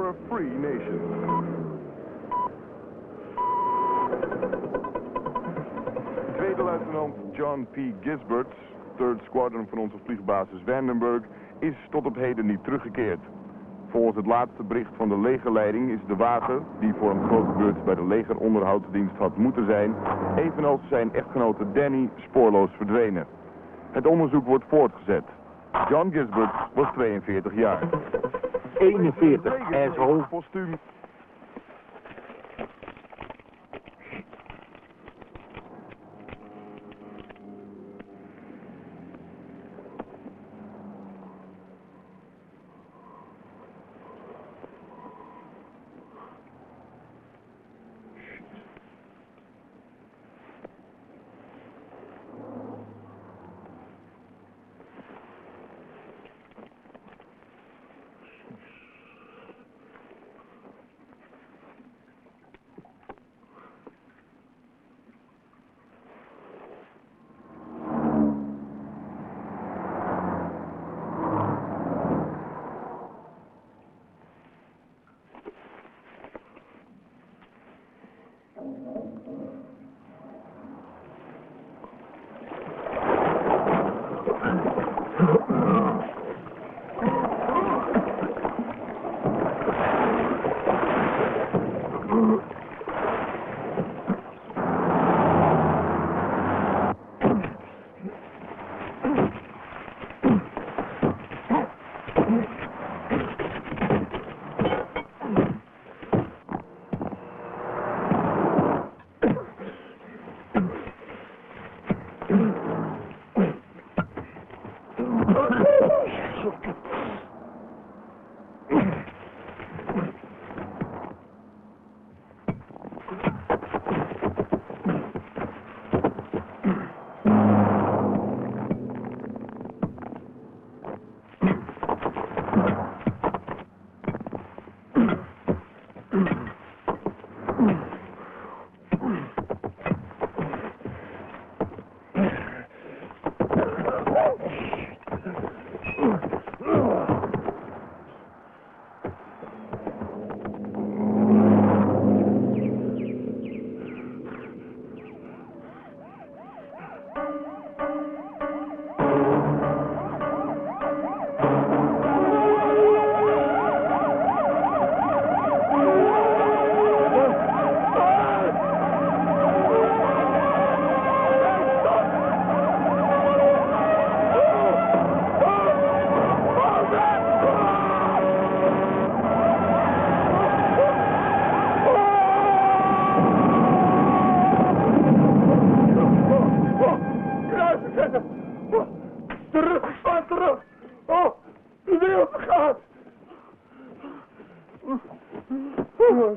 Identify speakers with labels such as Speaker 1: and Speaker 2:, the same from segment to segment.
Speaker 1: we're a free nation. Tweede luitenant John P. Gisbert, 3rd Squadron van onze vliegbasis Vandenberg, is tot op heden niet teruggekeerd. Volgens het laatste bericht van de legerleiding is de wagen, die voor een grote beurt bij de legeronderhoudsdienst had moeten zijn, evenals zijn echtgenote Danny, spoorloos verdwenen. Het onderzoek wordt voortgezet. John Gisbert was 42 jaar.
Speaker 2: 41, asshole.
Speaker 1: Postuum.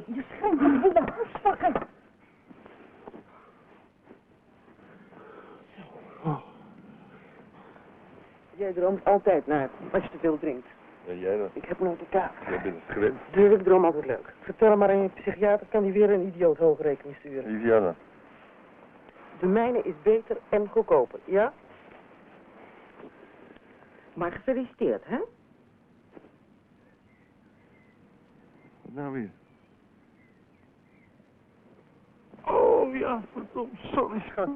Speaker 3: Je schijnt een hele hartstikke.
Speaker 4: Jij droomt altijd naar als je te veel drinkt.
Speaker 2: En jij dan?
Speaker 4: Ik heb nooit de kaart.
Speaker 2: Jij bent het gewend.
Speaker 4: Tuurlijk, droom altijd leuk. Vertel hem maar aan je psychiater, kan hij weer een idioot hoge rekening sturen.
Speaker 2: Viviana.
Speaker 4: De mijne is beter en goedkoper, ja? Maar gefeliciteerd, hè?
Speaker 2: Wat nou weer?
Speaker 5: Oh ja, verdomd, sorry schat.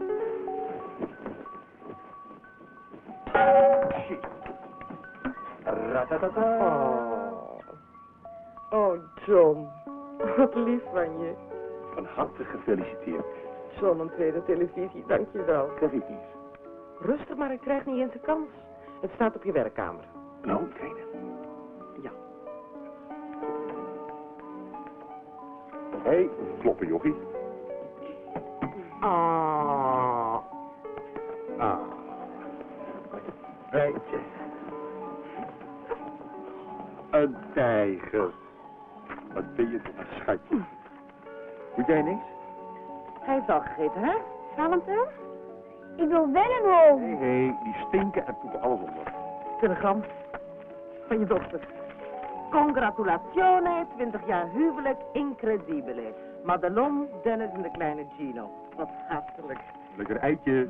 Speaker 2: Shit.
Speaker 4: Oh, John. Wat lief van je.
Speaker 2: Van harte gefeliciteerd.
Speaker 4: John, een tweede televisie, dankjewel.
Speaker 2: Krijg ik iets?
Speaker 4: Rustig maar, ik krijg niet eens de kans. Het staat op je werkkamer.
Speaker 2: Nou, kleine.
Speaker 4: Ja.
Speaker 2: Hé, kloppen, jochie.
Speaker 4: Ah.
Speaker 2: Ah. Rijtje. Een tijger. Wat ben je toch een schatje. Moet jij niks?
Speaker 4: Hij heeft al gegeten, hè? Valentijn?
Speaker 3: Ik wil wel een hol.
Speaker 2: Hé, die stinken en poepen alles onder.
Speaker 4: Telegram. Van je dochter. Congratulazione, 20 jaar huwelijk, incredibile. Madelon, Dennis en de kleine Gino. Wat hartelijk.
Speaker 2: Lekker eitje.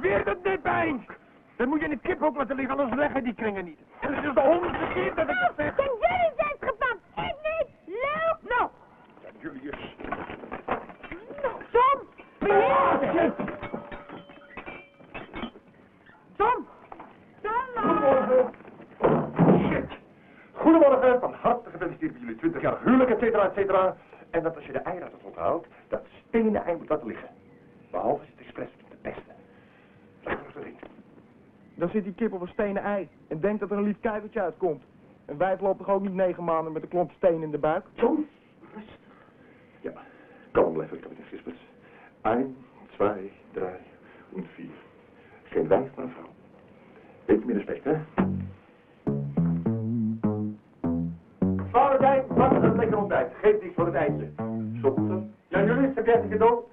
Speaker 2: weer dat net bij. Dan moet je de kip ook laten liggen, anders leggen die kringen niet. En het is de 100ste keer dat ik het zeg.
Speaker 3: En jullie zijn gepakt, ik niet. Loop nou.
Speaker 2: Ja, Julius.
Speaker 3: Tom, beheer. Tom.
Speaker 2: Goedemorgen. Shit. Goedemorgen, van harte gefeliciteerd met jullie 20 jaar huwelijk, et cetera, et cetera. En dat als je de eieren onthoudt, dat stenen ei moet laten liggen. Behalve als het expres de beste. Zeg maar erin.
Speaker 5: Dan zit die kip op een stenen ei en denkt dat er een lief kuikertje uitkomt. Een wijf loopt toch ook niet 9 maanden met een klomp steen in de buik?
Speaker 2: Zo, rustig. Ja, kalm blijven, kapitein Gisberts. 1, 2, 3 en 4. Geen wijf, maar een vrouw. Beetje meer respect, hè? Valentijn, wat een lekker ontbijt. Geef niks voor het eindje. Zonder. Ja, jullie, heb jij het cadeau?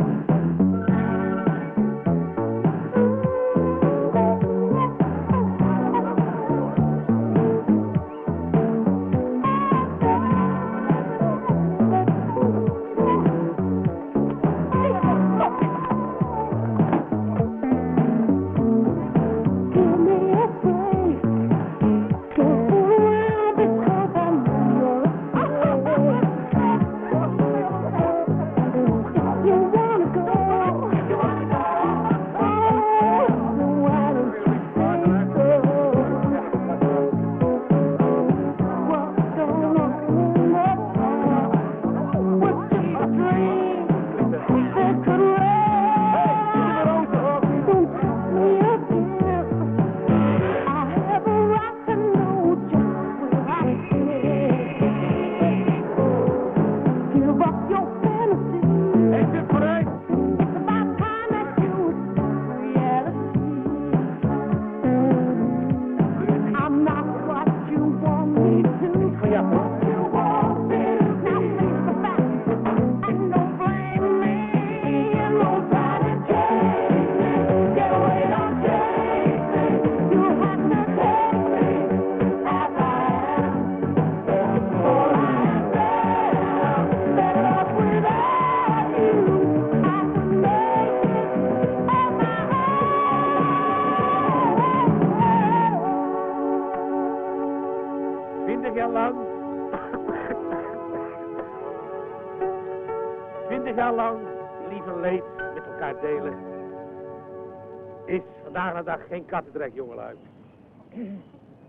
Speaker 6: Vandaag de dag geen kattendrek, jongelui.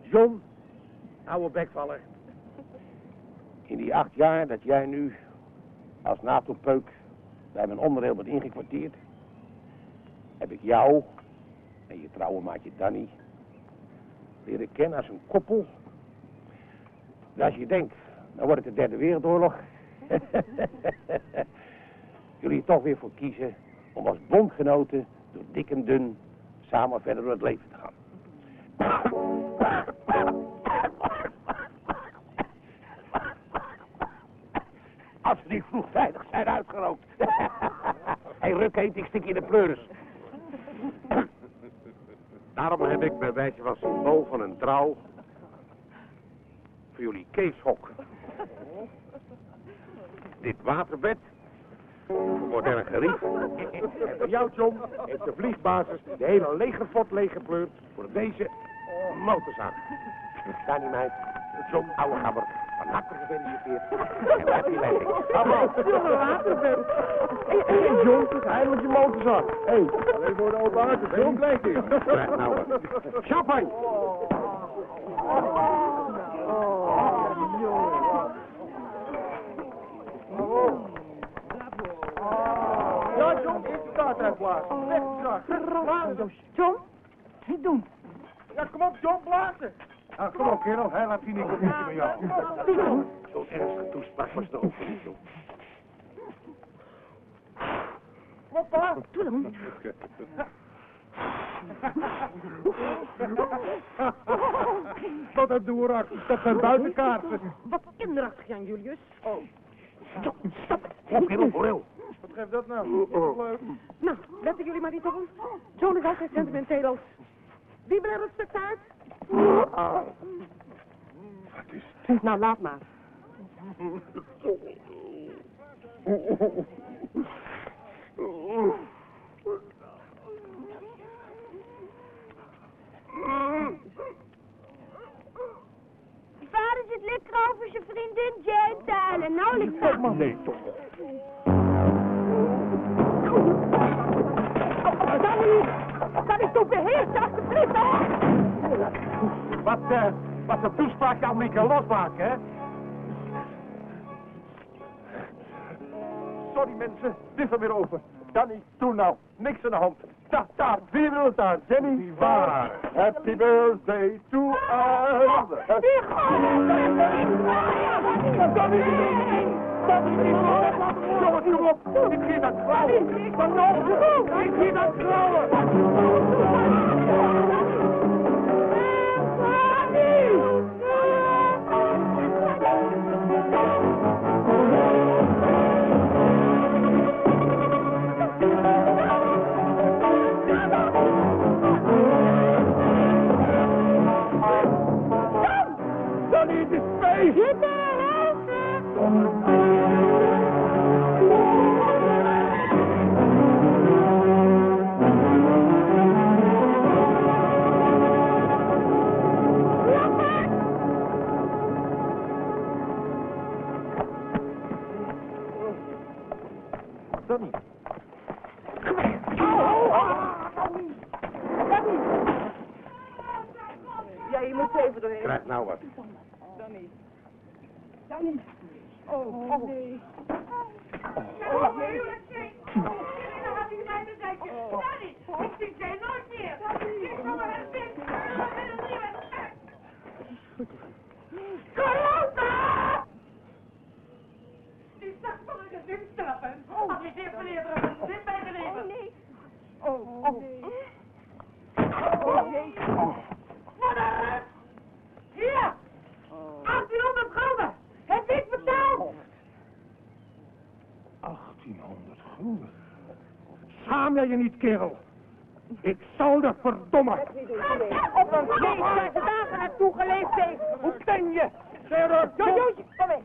Speaker 6: John, oude bekvaller. In die 8 jaar dat jij nu als NATO-peuk bij mijn onderdeel bent ingekwartierd, heb ik jou en je trouwe maatje Danny leren kennen als een koppel. Dus als je denkt, dan wordt het de 3e Wereldoorlog. Jullie toch weer voor kiezen om als bondgenoten door dik en dun samen verder door het leven te gaan. Als we niet vroegtijdig zijn uitgerookt. Hey, ruk heet, ik stik je de pleuris. Daarom heb ik bij wijze van symbool van een trouw voor jullie Keeshok. Dit waterbed, een modern gerief. En voor jou, John, heeft de vliegbasis de hele legerfort leeggepleurd voor deze motorzaak. Daar niet meid, John, ouwe gabber, van harte gefeliciteerd. En daar heb je leiding.
Speaker 5: Hey, John, het is eindelijk je motorzak. Hé, alleen voor de open harten. John, blijf hier.
Speaker 6: Krijg nou champagne.
Speaker 5: Ja, John, eerst de kaart uitblazen. Weg de zak.
Speaker 3: John, niet doen.
Speaker 5: Ja, kom op, John, blazen.
Speaker 2: Nou, kom op, kerel. Hij laat zien ik op niet met jou.
Speaker 6: Zo'n ernstige toespraak was er ook niet, John.
Speaker 5: Kom op, pa.
Speaker 3: Doe dan.
Speaker 5: Wat een doerak. Dat zijn buitenkaarten.
Speaker 4: Wat kinderachtig, Jan Julius.
Speaker 6: Op, kerel, vooral.
Speaker 5: Wat geeft dat nou? Leuk.
Speaker 4: Nou, letten jullie maar niet op hem. John is altijd sentimenteel als... Wie wil er een stuk taart?
Speaker 2: Wat is het?
Speaker 4: Nou, laat maar.
Speaker 2: Zeg maar. Nee, toch.
Speaker 3: Danny, doe beheerst je alsjeblieft, hoor.
Speaker 6: Wat de toespraak kan niet losmaken, hè?
Speaker 2: Sorry mensen, het is alweer over. Danny, doe nou. Niks aan de hand. Daar, wie wil het daar? Jenny? Waar? Happy birthday to us. Danny! Jongens, kom op. Ik geef dat vrouwen. Ik geef dat vrouwen. Danny, het is feest! Danny.
Speaker 4: Ja, je moet even doorheen.
Speaker 6: Krijg nou wat.
Speaker 3: Danny.
Speaker 7: Die zag van een gezin stappen. Als je dit verleden dit bij de leven. Moeder! Hier! 1800 gulden! Het is betaald!
Speaker 6: 1800 gulden. Schaam jij je niet, kerel? Ik zal je verdommen.
Speaker 3: Op een feest waar ze dagen naartoe geleefd heeft.
Speaker 6: Hoe ken je? Sarah,
Speaker 3: Jootje, kom mee.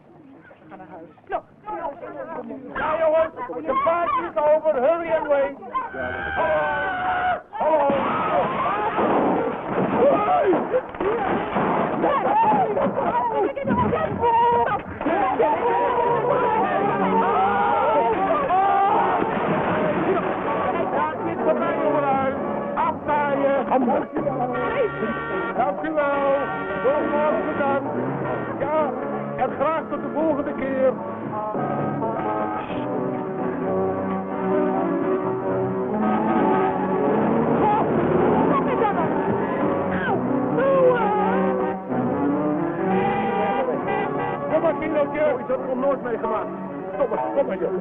Speaker 2: Ja jongens, de party is over. Hurry and wait. Hallo. Ja, het is voor mij jongelui. Afzaaien. Dank u wel. Nogmaals bedankt. Ja, en graag tot de volgende keer. Kom maar, kindertje. Ik heb er nog nooit meegemaakt. Kom maar, joh.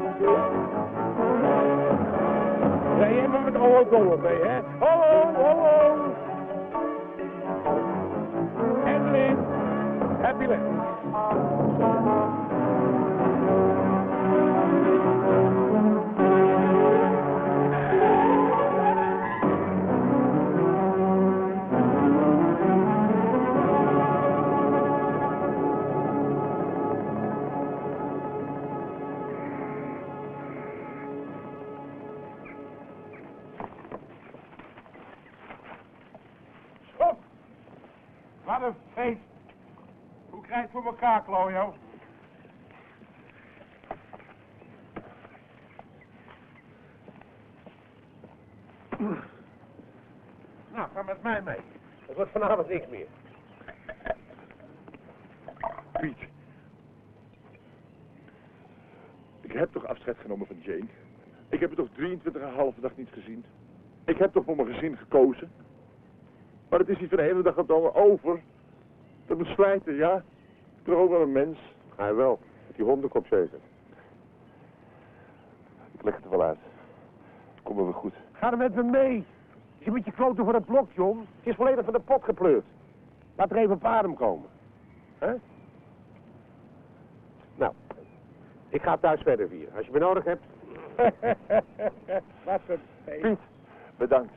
Speaker 2: Jij hebt me met Hallo mee, hè? Hallo. Evelyn, happy land. Wat een feest. Hoe krijg je het voor elkaar, Klojo? Nou, ga met mij mee. Het wordt vanavond niks meer.
Speaker 1: Piet. Ik heb toch afscheid genomen van Jane? Ik heb er toch 23,5 dag niet gezien? Ik heb toch voor mijn gezin gekozen? Maar het is niet van de hele dag het allemaal over. Dat moet slijten, ja? Ik ben toch ook wel een mens?
Speaker 6: Hij wel. Met die hondenkop zeker.
Speaker 1: Ik leg het er wel uit. Het komt wel weer goed.
Speaker 6: Ga er met me mee. Je moet je kloten voor het blok, John. Het is volledig van de pot gepleurd. Laat er even op adem komen. Hè? Nou, ik ga thuis verder vieren. Als je me nodig hebt. Wat een feest.
Speaker 1: Piet, bedankt.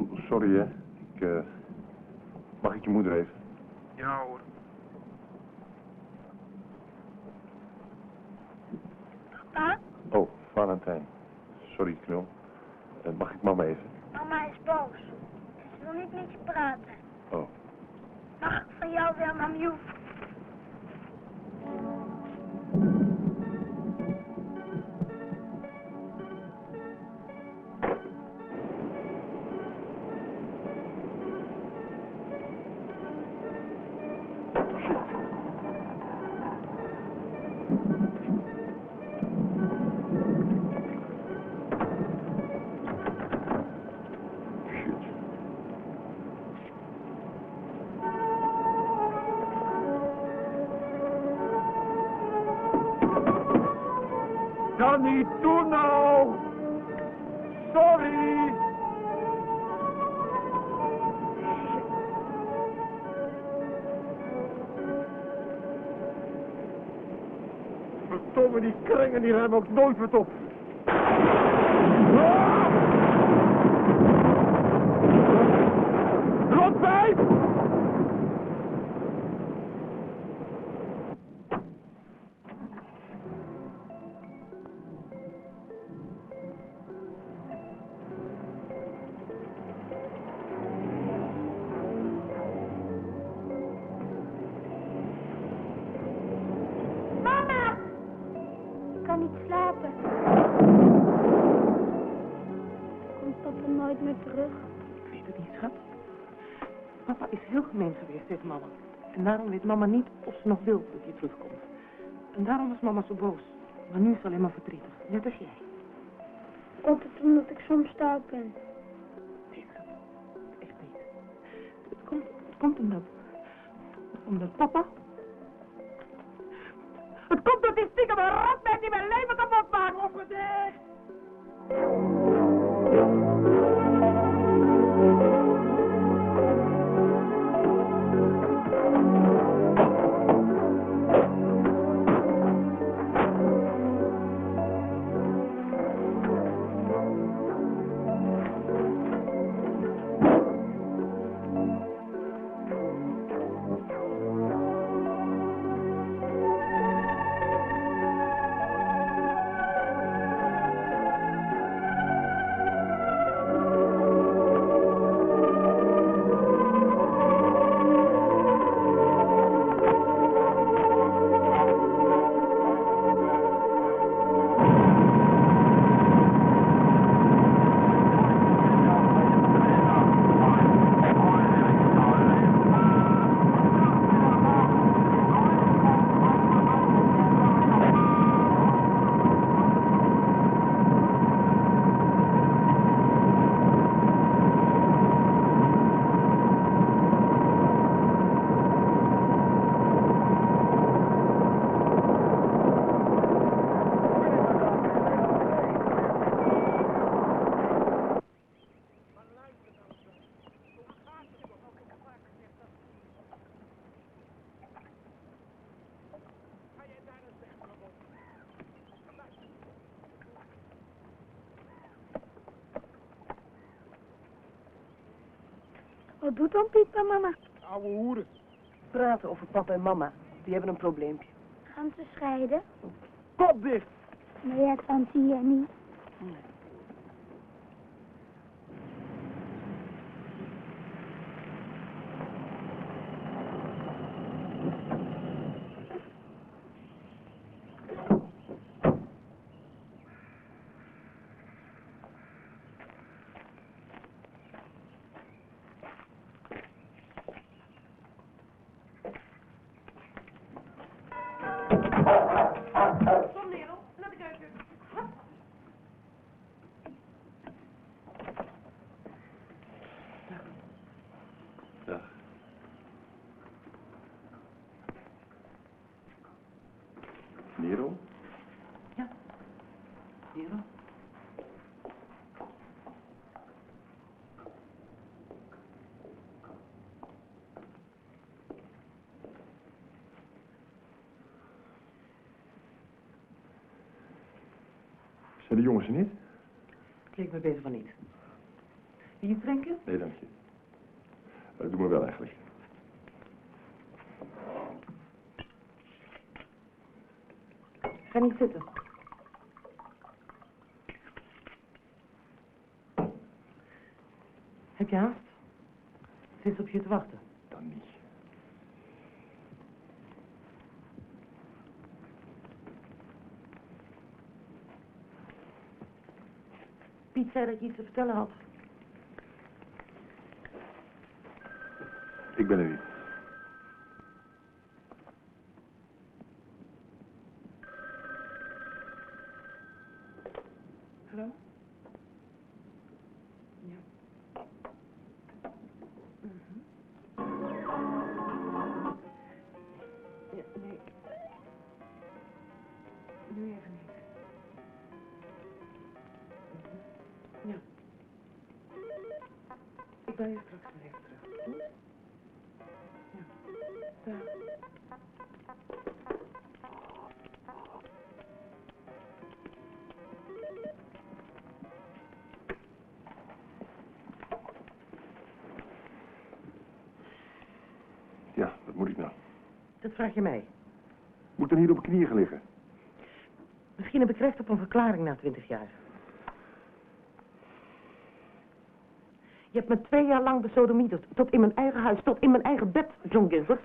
Speaker 2: John, sorry hè. Mag ik je moeder even?
Speaker 5: Ja hoor.
Speaker 7: Pa,
Speaker 2: Oh, Valentijn. Sorry, knul. Mag ik mama even?
Speaker 7: mama is boos. Ze wil niet met je praten.
Speaker 2: Oh.
Speaker 7: Mag ik van jou wel naar Mjoe?
Speaker 5: Johnny, doe nou! Sorry! Verdomme, die kringen die hebben ook nooit wat op. Rotwijf!
Speaker 7: Mama! Ik kan niet slapen. Komt papa nooit meer terug?
Speaker 4: Ik weet het niet, schat. Papa is heel gemeen geweest tegen mama. En daarom weet mama niet of ze nog wil dat hij terugkomt. En daarom was mama zo boos. Maar nu is ze alleen maar verdrietig. Net als jij.
Speaker 7: Komt het omdat ik soms stout ben?
Speaker 4: Nee, schat. Echt niet. Het komt omdat papa... Het komt door die stiekem rotbek die mijn leven kapot maakt. Opgedicht!
Speaker 7: Wat doet dan Piet en mama?
Speaker 5: Oude hoeren.
Speaker 4: Praten over papa en mama. Die hebben een probleempje.
Speaker 7: Gaan ze scheiden?
Speaker 5: Kop dicht!
Speaker 7: Maar jij tante hier niet.
Speaker 4: Nee.
Speaker 3: Kom, Nero, naar de keuken.
Speaker 2: Dag. Nero?
Speaker 4: Ja. Nero?
Speaker 2: Zijn de jongens er niet?
Speaker 4: Het leek me beter van niet. Wil je iets drinken?
Speaker 2: Nee, dank je. Doe me wel eigenlijk.
Speaker 4: Ga niet zitten. Heb je haast? Zit ze op je te wachten?
Speaker 2: Dan niet.
Speaker 4: Piet zei dat je iets te vertellen had.
Speaker 2: Ik ben er niet.
Speaker 4: Hallo? Ja. Ja, nee. Nu even niet. Ja. Ik bel je straks weer even terug. Hm? Ja. Dag.
Speaker 2: Ja, wat moet ik nou?
Speaker 4: Dat vraag je mij.
Speaker 2: Moet ik dan hier op mijn knieën gaan liggen?
Speaker 4: Misschien heb ik recht op een verklaring na 20 jaar. Je hebt me 2 jaar lang besodemieterd. Tot in mijn eigen huis, tot in mijn eigen bed, John Gilbert.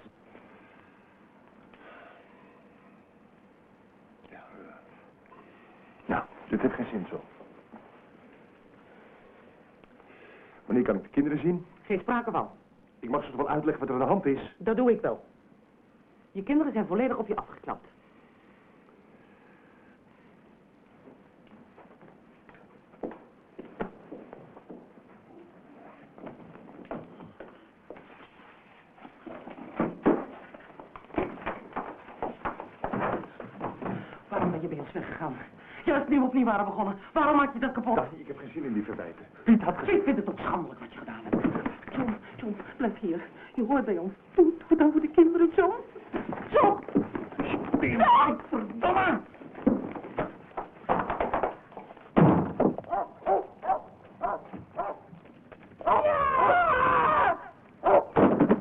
Speaker 2: Ja, nou, dit heeft geen zin zo. Wanneer kan ik de kinderen zien?
Speaker 4: Geen sprake van.
Speaker 2: Ik mag ze toch wel uitleggen wat er aan de hand is?
Speaker 4: Dat doe ik wel. Je kinderen zijn volledig op je afgeklapt. Waarom ben je bij ons weggegaan? Juist nu we opnieuw waren begonnen. Waarom maak je dat kapot?
Speaker 2: Daphne, ik heb geen zin in die verwijten.
Speaker 4: Piet had gezegd. Ik vind het toch schandelijk wat je gedaan hebt. John, blijf hier. Je hoort bij ons. Doe het dan voor de kinderen, John. John! John! Verdomme!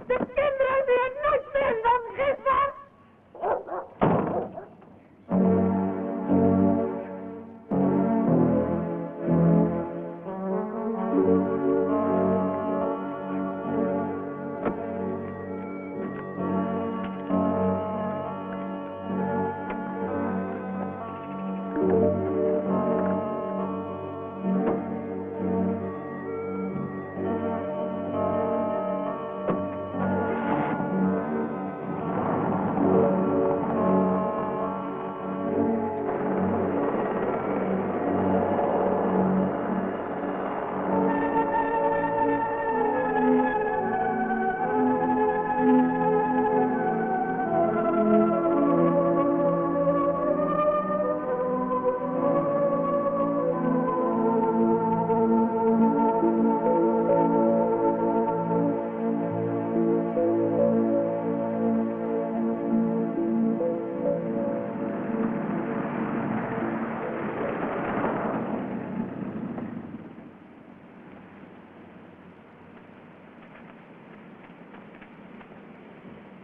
Speaker 3: De kinderen weer nooit meer van Gisbert!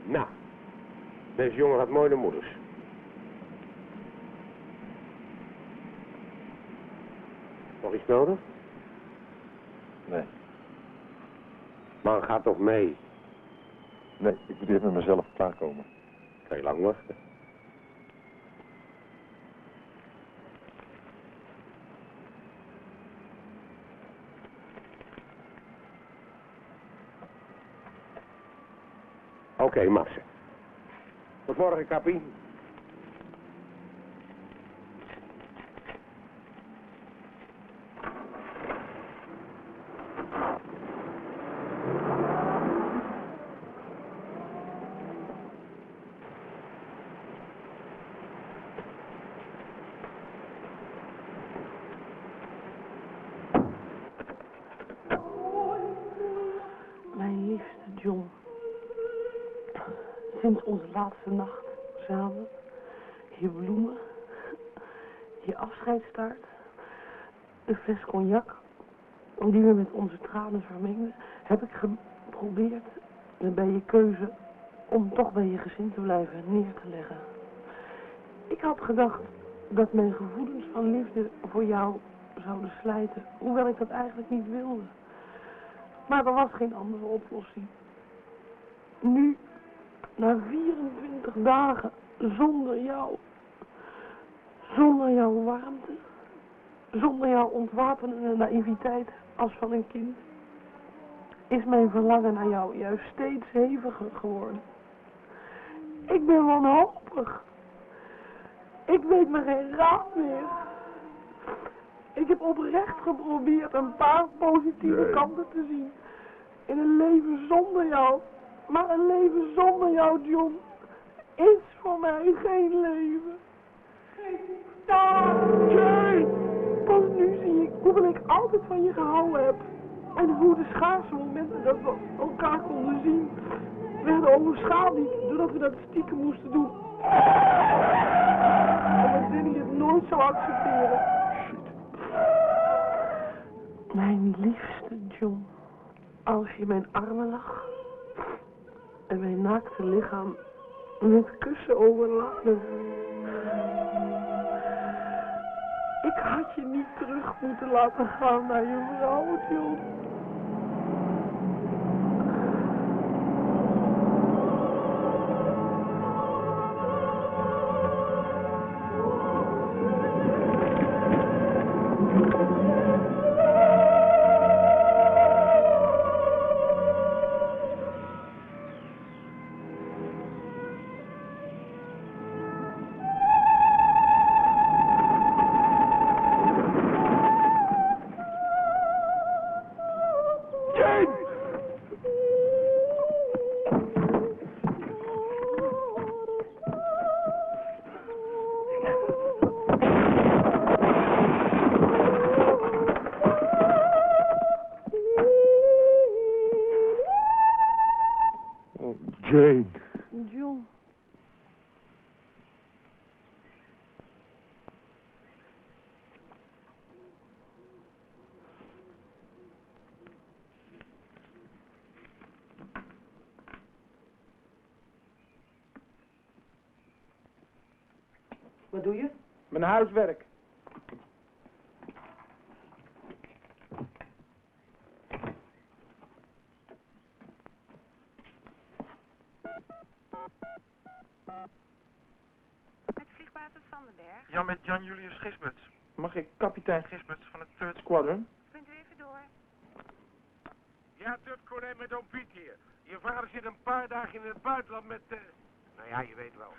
Speaker 6: Nou, deze jongen had mooie moeders. Nog iets nodig?
Speaker 2: Nee.
Speaker 6: Man, ga toch mee.
Speaker 2: Nee, ik moet even met mezelf klaarkomen.
Speaker 6: Kan je lang wachten. Oké, Marcel. Tot morgen, Kappie.
Speaker 4: Mijn liefste John. Sinds onze laatste nacht samen. Je bloemen. Je afscheidstaart. De fles cognac. die we met onze tranen vermengden, heb ik geprobeerd bij je keuze om toch bij je gezin te blijven neer te leggen. Ik had gedacht dat mijn gevoelens van liefde voor jou zouden slijten, hoewel ik dat eigenlijk niet wilde. Maar er was geen andere oplossing. Nu, na 24 dagen, zonder jouw warmte, zonder jouw ontwapenende naïviteit als van een kind, is mijn verlangen naar jou juist steeds heviger geworden. Ik ben wanhopig. Ik weet me geen raad meer. Ik heb oprecht geprobeerd een paar positieve kanten te zien in een leven zonder jou. Maar een leven zonder jou, John, is voor mij geen leven. Geen bestaan. Jane! Pas nu zie ik hoeveel ik altijd van je gehouden heb. En hoe de schaarse momenten dat we elkaar konden zien werden overschaduwd doordat we dat stiekem moesten doen. Omdat Danny het nooit zou accepteren. Mijn liefste John, als je mijn armen lag en mijn naakte lichaam met kussen overlaadde. Ik had je niet terug moeten laten gaan naar je vrouw, John.
Speaker 1: Jane.
Speaker 4: John.
Speaker 5: Wat doe je? Mijn huiswerk.
Speaker 8: Met vliegbasis Vandenberg.
Speaker 5: Ja, met Jan Julius Gisberts. Mag ik kapitein Gisberts van het 3rd Squadron?
Speaker 8: Kunt u even door?
Speaker 6: Ja, Tutkolé met Oom Piet hier. Je vader zit een paar dagen in het buitenland met... Nou ja, je weet wel.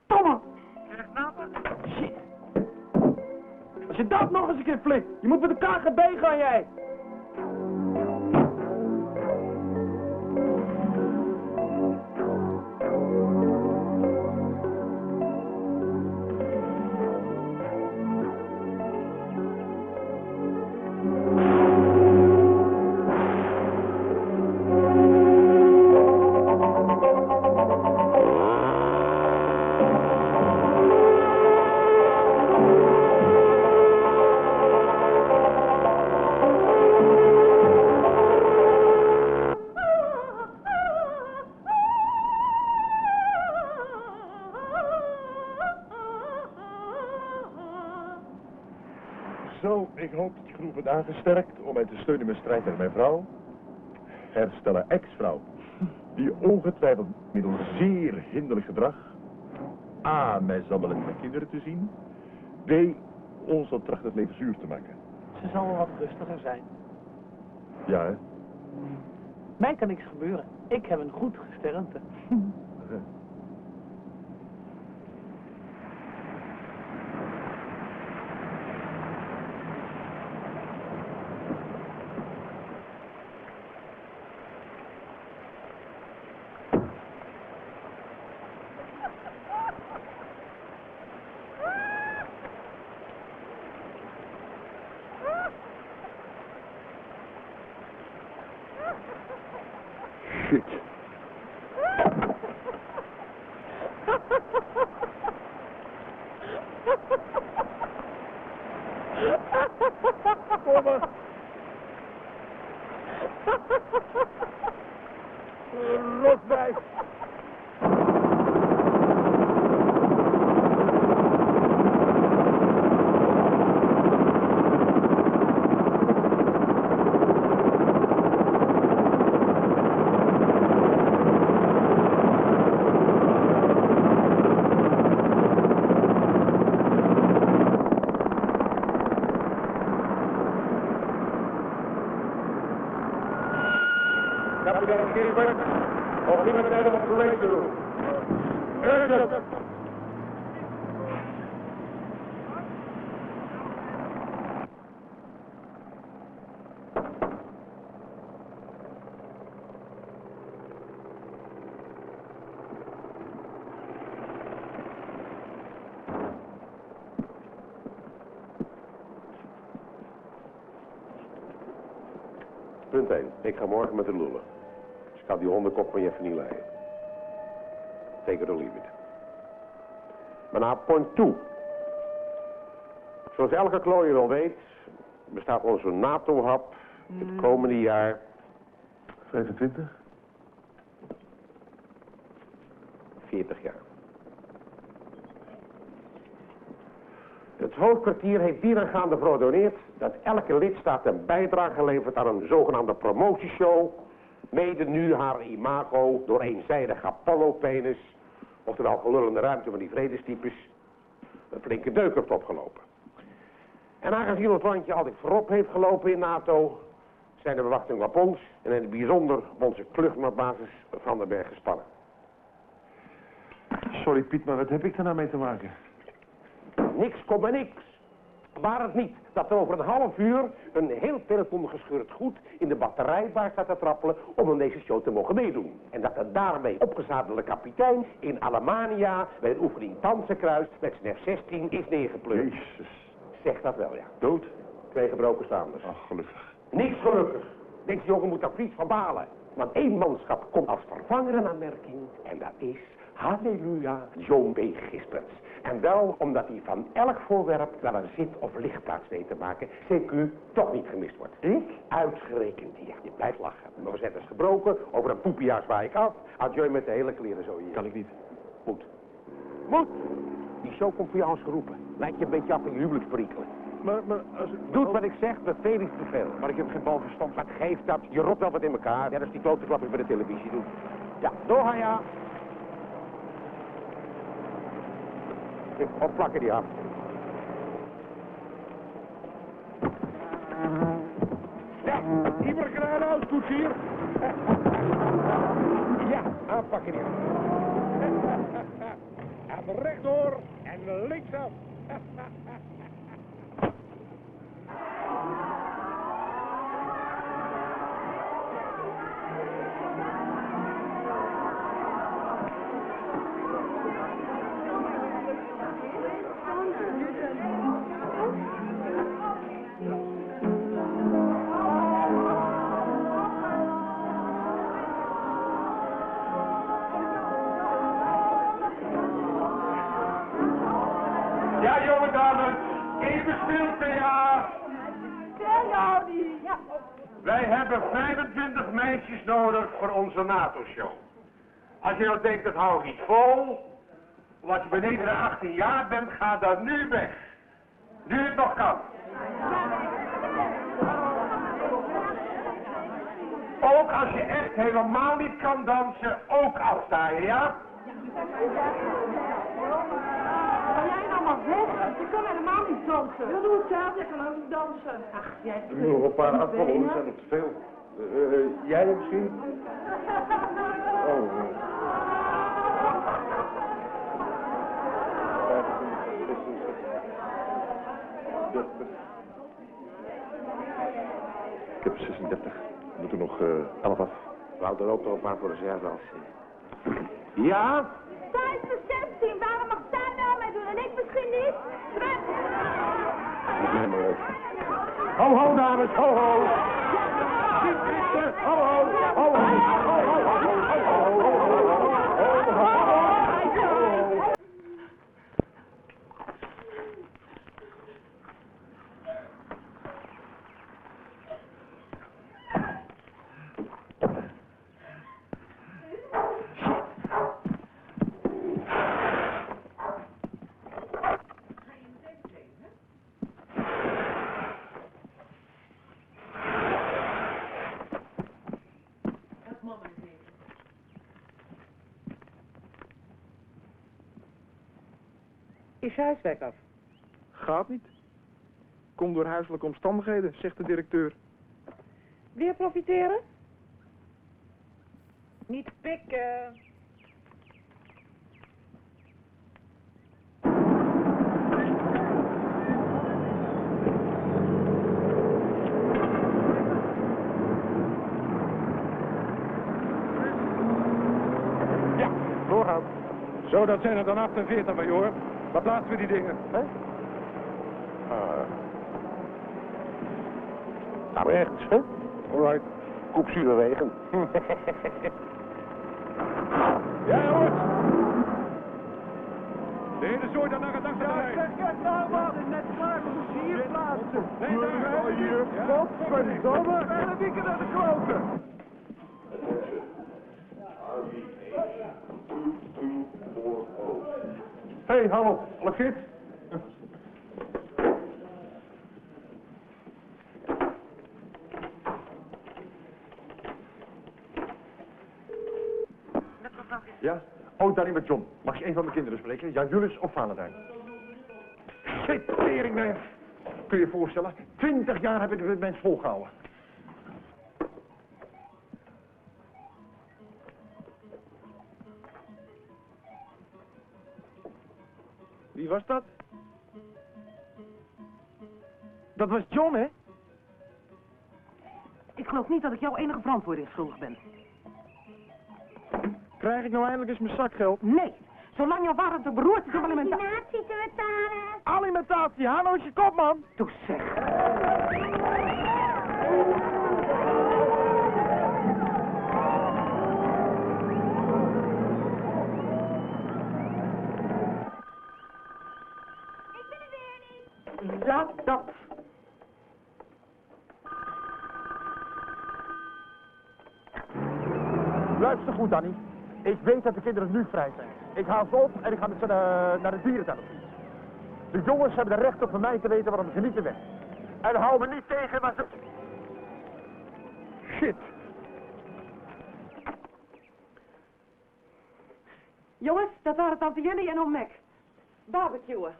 Speaker 5: Verdomme!
Speaker 6: Krijg natten?
Speaker 5: Shit! Als je dat nog eens een keer flikt, je moet met de KGB gaan, jij!
Speaker 2: Zo, ik hoop dat je genoeg bent aangesterkt om mij te steunen in mijn strijd tegen mijn vrouw. Herstellen ex-vrouw, die ongetwijfeld middels zeer hinderlijk gedrag A, mij zal willen mijn kinderen te zien, B, ons zal trachten het leven zuur te maken.
Speaker 5: Ze zal wel wat rustiger zijn.
Speaker 2: Ja, hè?
Speaker 5: Mij kan niks gebeuren. Ik heb een goed gesternte.
Speaker 2: Shit.
Speaker 5: Kom maar.
Speaker 6: Rotwijf.
Speaker 2: Kapitein Gilbert, nog niet meer tijd om opgeleid te doen. Urgent!
Speaker 6: Punt 1. Ik ga morgen met de lullen. Dus ik ga die hondenkop van je even niet leiden. Take it or leave it. Maar naar point 2. Zoals elke klooier al weet, bestaat onze NATO-hap het komende jaar
Speaker 1: 25?
Speaker 6: 40 jaar. Het hoofdkwartier heeft hierengaande verordoneerd dat elke lidstaat een bijdrage levert aan een zogenaamde promotieshow, mede nu haar imago door eenzijdig Apollo-penis, oftewel gelullende ruimte van die vredestypes, een flinke deuk heeft opgelopen. En aangezien ons landje altijd voorop heeft gelopen in NATO, zijn de verwachtingen op ons en in het bijzonder op onze kluchtmachtbasis Van den Berg gespannen.
Speaker 1: Sorry Piet, maar wat heb ik er nou mee te maken?
Speaker 6: Niks komt bij niks. Waar het niet dat er over een half uur een heel peloton gescheurd goed in de batterijbaar staat te trappelen om aan deze show te mogen meedoen. En dat de daarmee opgezadelde kapitein in Alemania bij een oefening Tansenkruis met zijn F-16 is neergepleurd.
Speaker 1: Jezus.
Speaker 6: Zeg dat wel, ja.
Speaker 1: Dood?
Speaker 6: 2 gebroken staanders.
Speaker 1: Ach, gelukkig.
Speaker 6: Niks gelukkig. Deze jongen moet daar vries van balen. Want 1 manschap komt als vervanger in aanmerking. En dat is, halleluja, John B. Gisperts. En wel omdat hij van elk voorwerp wel een zit- of lichtplaats weet te maken, CQ toch niet gemist wordt. Ik? Uitgerekend hier. Je blijft lachen. Maar we zijn dus gebroken, over een poepiejaar zwaai ik af. Adieu met de hele kleren zo hier.
Speaker 1: Kan ik niet.
Speaker 6: Moet. Moet! Die show komt voor jou als geroepen. Lijkt je een beetje af in je huwelijksperikelen.
Speaker 1: Maar als ik...
Speaker 6: Doe wat ik zeg, beveel is te veel. Maar ik heb geen balverstand. Wat geeft dat? Je ropt wel wat in elkaar. Ja, dat is die klote klappers bij de televisie doen. Ja, doorgaan ja. Of plakken die af. Ja, ieder kruin uit, koetsier. Ja, aanpakken die af. En rechtdoor en linksaf.
Speaker 2: Ja, jonge dames, even stilte, ja. Wij hebben 25 meisjes nodig voor onze NATO-show. Als je nou denkt, dat hou ik niet vol, of als je beneden de 18 jaar bent, ga dan nu weg. Nu het nog kan. Ook als je echt helemaal niet kan dansen, ook afstaan, ja?
Speaker 3: Ga jij nou maar weg? Je kan helemaal niet dansen. Ja, doe het zelf, ik kan ook niet dansen. Ach, jij
Speaker 2: Nu nog een paar afvallen, dat zijn er te veel. Jij misschien? Oh, 30. Ik heb 36. We moeten nog 11 af.
Speaker 6: We houden er ook nog een paar voor de reserve af. Ja?
Speaker 3: Zij is de 16, waarom mag zij nou meedoen en ik misschien niet? Terug!
Speaker 2: Neem maar uit.
Speaker 6: Ho, ho, dames, ho, ho! Ho, ho, ho, ho,
Speaker 4: Is je huiswerk af?
Speaker 5: Gaat niet. Komt door huiselijke omstandigheden, zegt de directeur.
Speaker 4: Weer profiteren? Niet pikken.
Speaker 6: Ja, doorgaan. Zo, dat zijn er dan 48 van, joh. Waar plaatsen we die dingen? Hè? Naar rechts, hè? Alright. Koepzuurwegen. Ja, jongens. De hele zooi dan naar het achterterrein.
Speaker 5: Zeg het nou, man. Net klaar, we hier plaatsen.
Speaker 6: Nee, daar.
Speaker 5: Hier. Wat? Verdomme. En een weekend naar de kloten.
Speaker 2: Hey, hallo, alles fit? Ja? Oh, daar met John. Mag je een van mijn kinderen spreken? Jan Julius of Valentijn? Shit, teringneef. Kun je je voorstellen? 20 jaar heb ik dit mens volgehouden.
Speaker 5: Wie was dat? Dat was John, hè?
Speaker 4: Ik geloof niet dat ik jou enige verantwoording schuldig ben.
Speaker 5: Krijg ik nou eindelijk eens mijn zakgeld?
Speaker 4: Nee. Zolang jouw waarde beroerd is op alimentatie.
Speaker 8: Alimentatie te betalen.
Speaker 5: Alimentatie, haal nou eens je kop, man!
Speaker 4: Toe zeg.
Speaker 8: Ik ben er weer niet.
Speaker 4: Ja, dat.
Speaker 2: Luister goed, Danny. Ik weet dat de kinderen nu vrij zijn. Ik haal ze op en ik ga met ze naar de dierentuin op fiets. De jongens hebben er recht op van mij te weten waarom ze niet weg. En hou me niet tegen, maar ze... Shit.
Speaker 4: Jongens, dat waren tante Jenny en oom Mac. Barbecuen.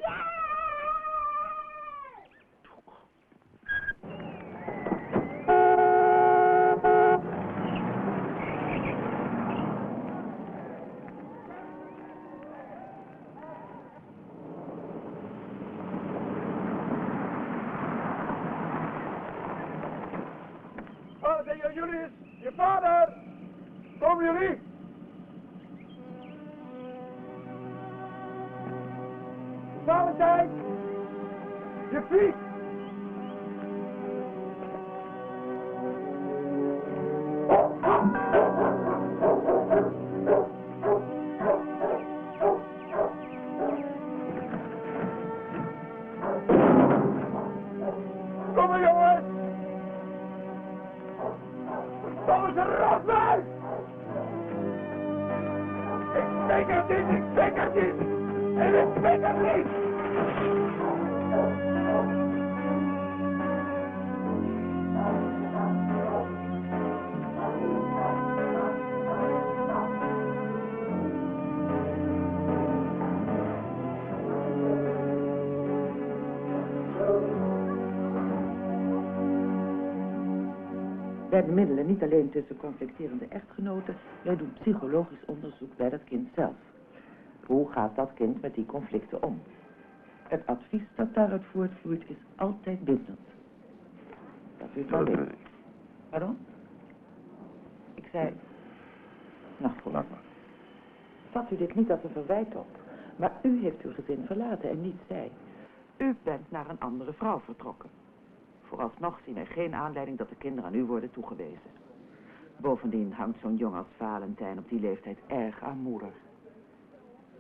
Speaker 5: Oh, dat is Julius, je vader! Komen jullie? Valentijn! Je fiets! Kom maar, jongens! Kom eens een rotwijs! Ik pik het niet, ik pik het niet! En ik pik het niet!
Speaker 9: Wij bemiddelen niet alleen tussen conflicterende echtgenoten, wij doen psychologisch onderzoek bij dat kind zelf. Hoe gaat dat kind met die conflicten om? Het advies dat daaruit voortvloeit is altijd bindend. Dat u het wel weet. Pardon? Ik zei... Nou goed. Vat u dit niet als een verwijt op. Maar u heeft uw gezin verlaten en niet zij. U bent naar een andere vrouw vertrokken. Vooralsnog zien wij geen aanleiding dat de kinderen aan u worden toegewezen. Bovendien hangt zo'n jong als Valentijn op die leeftijd erg aan moeder.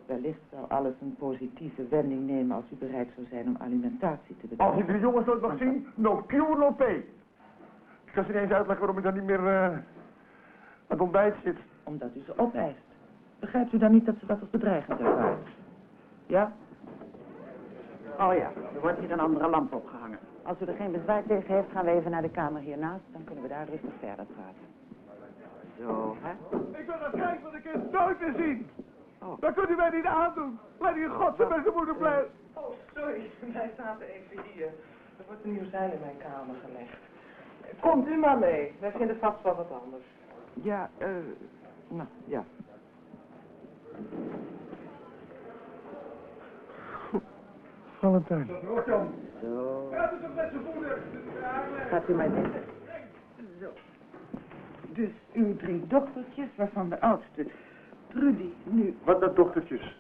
Speaker 9: Wellicht zal alles een positieve wending nemen als u bereid zou zijn om alimentatie te betalen.
Speaker 2: Als ik de jongens nooit mag zien, no Q, no P. Ik kan ze niet eens uitleggen waarom ik dan niet meer aan het ontbijt zit.
Speaker 9: Omdat u ze opeist. Begrijpt u dan niet dat ze dat als bedreigend ervaren? Ja?
Speaker 4: Oh ja, er wordt hier een andere lamp opgehangen. Als u er geen bezwaar tegen heeft, gaan we even naar de kamer hiernaast. Dan kunnen we daar rustig verder praten. Zo, hè?
Speaker 5: Ik wil dat kijken wat ik eens nooit meer zien!
Speaker 9: Oh.
Speaker 5: Dat kunt u mij niet aandoen. Laat u in godsnaam bij zijn moeder blijven.
Speaker 4: Oh, sorry. Wij zaten even hier. Er wordt een nieuw zeil in mijn kamer gelegd. Komt u maar mee. Wij vinden vast wel wat anders.
Speaker 9: Ja, nou, ja.
Speaker 5: Valentijn.
Speaker 9: Zo. Gaat u maar zitten. Zo. Dus uw 3 dochtertjes, waarvan de oudste, Trudy, nu...
Speaker 2: Wat dat dochtertjes?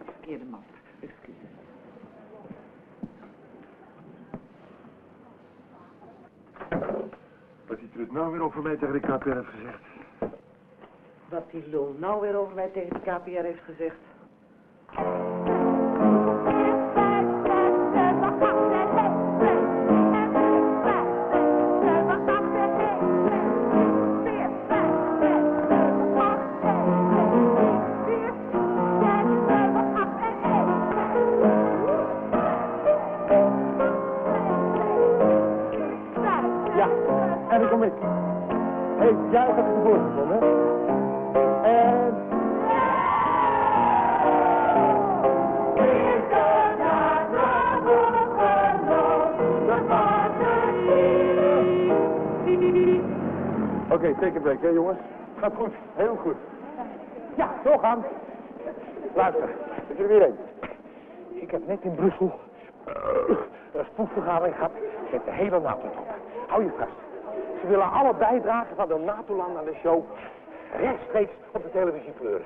Speaker 9: Verkeerde man. Excuses.
Speaker 2: Wat die Trut nou weer over mij tegen de KPR heeft gezegd.
Speaker 9: Wat die lul nou weer over mij tegen de KPR heeft gezegd.
Speaker 2: Ja, en dan kom ik. Hé, jij gaat ervoor gekomen, hè? En... Oké, take a break, hè jongens? Gaat goed, heel goed. Ja, doorgaan. Luister, is er weer een. Ik heb net in Brussel een spoedvergadering gehad met de hele NATO-top. Hou je vast. Ze willen alle bijdragen van de NATO-landen aan de show rechtstreeks op de televisie kleuren.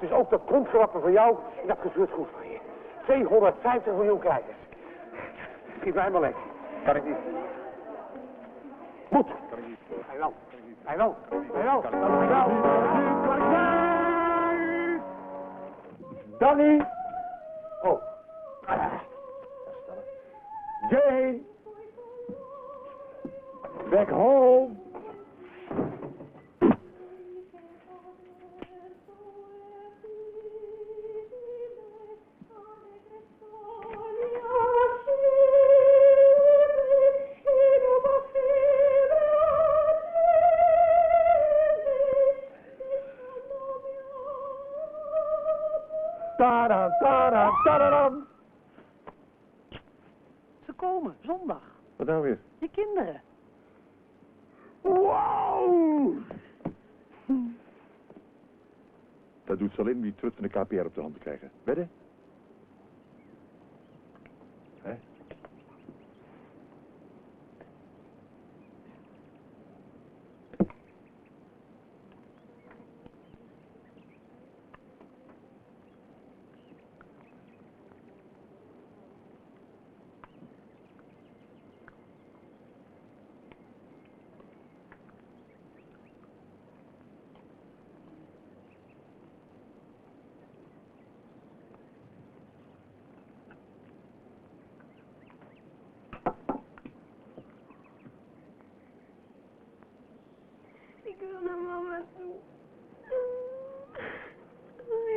Speaker 2: Dus ook dat grondgerappen van jou, dat gebeurt goed van je. 250 miljoen kijkers. Geef mij maar lekker. Kan ik niet. Moet. Kan ik niet. Hij wel. Hij wel. Hij wel. Kan ik wel. Kan ik niet. Danny. Oh. Jane. Back home. Tadam, tadam, tadam.
Speaker 4: Ze komen, zondag.
Speaker 2: Wat nou weer?
Speaker 4: Je kinderen.
Speaker 2: Wow!
Speaker 1: Dat doet ze alleen om die Trut van de KPR op de hand te krijgen. Wedden? Hè?
Speaker 8: Ik wil naar mama toe.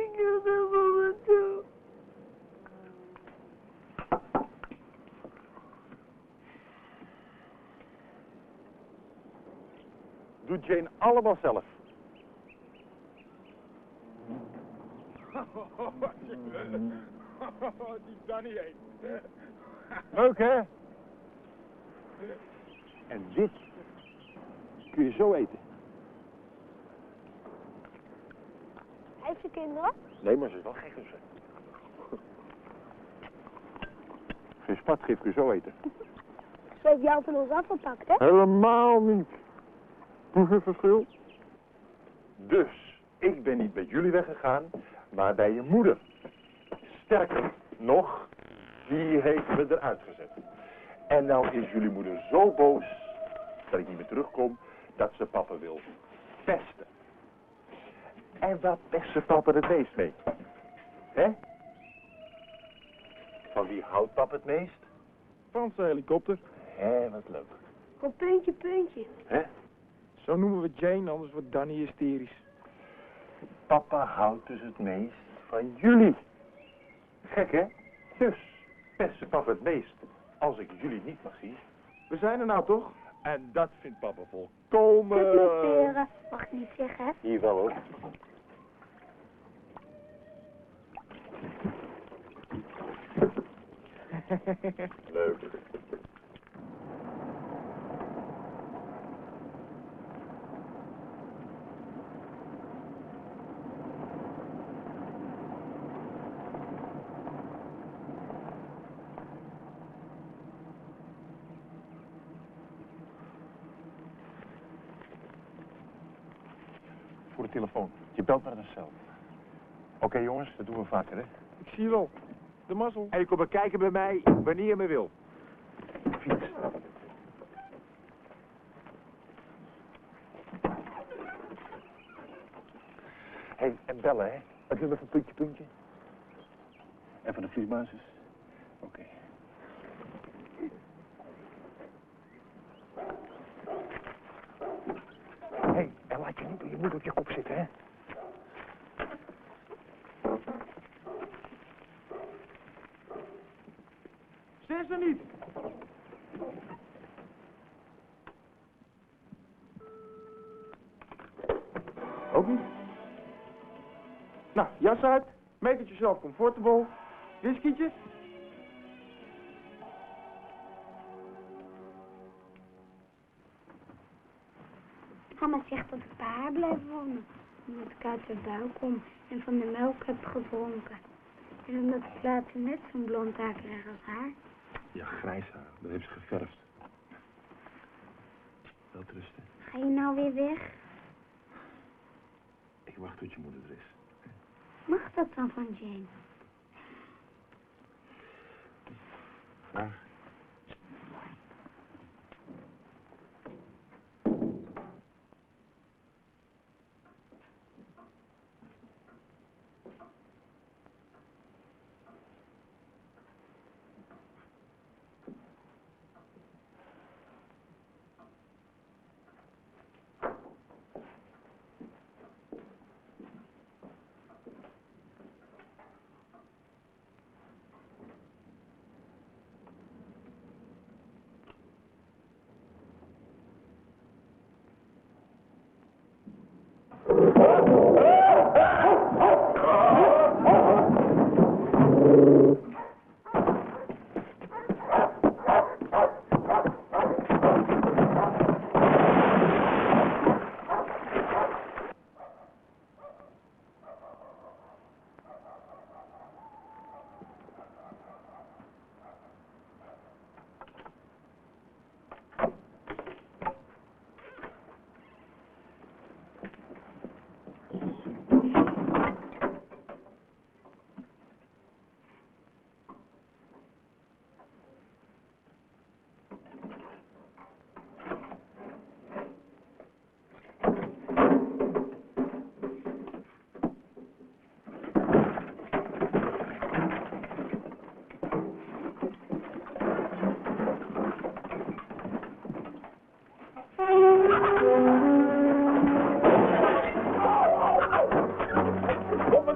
Speaker 8: Ik wil naar mama toe.
Speaker 2: Doet Jane allemaal zelf.
Speaker 5: Die Danny heen.
Speaker 2: Leuk, hè? En dit kun je zo eten.
Speaker 8: Heeft ze kinderen?
Speaker 2: Nee, maar ze is wel gek dus. Geen spatgif kun je zo eten.
Speaker 8: Ze heeft jou van ons afgepakt, hè?
Speaker 2: Helemaal niet. Proef het verschil? Dus, ik ben niet bij jullie weggegaan, maar bij je moeder. Sterker nog, die heeft me eruit gezet. En nou is jullie moeder zo boos dat ik niet meer terugkom, dat ze papa wil pesten. En wat pest ze papa het meest mee? Hè? Van wie houdt papa het meest?
Speaker 5: Franse helikopter.
Speaker 2: Hé, wat leuk.
Speaker 8: Van puntje, puntje.
Speaker 2: Hè?
Speaker 5: Zo noemen we Jane, anders wordt Danny hysterisch.
Speaker 2: Papa houdt dus het meest van jullie. Gek, hè? Dus pest ze papa het meest als ik jullie niet mag zien.
Speaker 5: We zijn er nou toch?
Speaker 2: En dat vindt papa volkomen...
Speaker 8: Kutnoteren. Mag ik niet zeggen, hè?
Speaker 2: Hier wel, hoor. Leuk. Voor de telefoon. Je belt naar de cel. Oké, jongens, dat doen we vaker, hè?
Speaker 5: Ik zie je wel. De mazzel.
Speaker 6: En je komt maar kijken bij mij wanneer je me wil.
Speaker 2: Fiets. Hé, en bellen, hè? Wat wil je van puntje? En van de vliegbasis? Oké. Hé, en laat je niet door je moeder op je kop zitten, hè?
Speaker 5: Ze is er niet. Ook niet. Nou, jas uit. Make it yourself comfortable. Whiskietje.
Speaker 8: Mama zegt dat ik bij haar blijf wonen. Omdat ik uit de buik kom en van de melk heb gedronken. En omdat ik later net zo'n blond haar krijg als haar.
Speaker 2: Ja, grijs haar. Dat heeft ze geverfd. Welterusten.
Speaker 8: Ga je nou weer weg?
Speaker 2: Ik wacht tot je moeder er is.
Speaker 8: Mag dat dan van Jane?
Speaker 2: Vraag.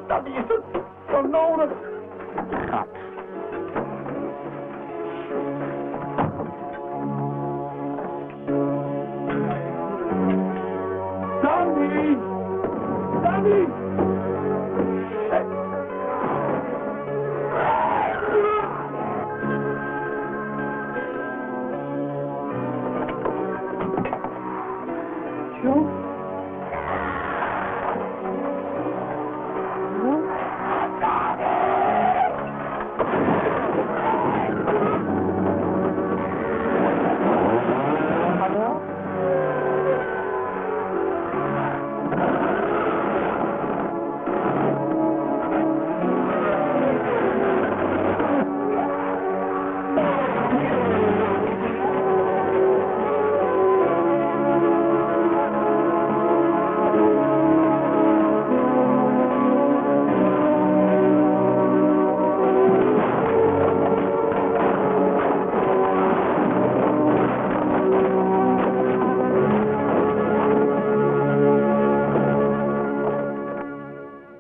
Speaker 5: Dat is het. Zo nodig.
Speaker 2: Gaat.
Speaker 5: Danny! Danny!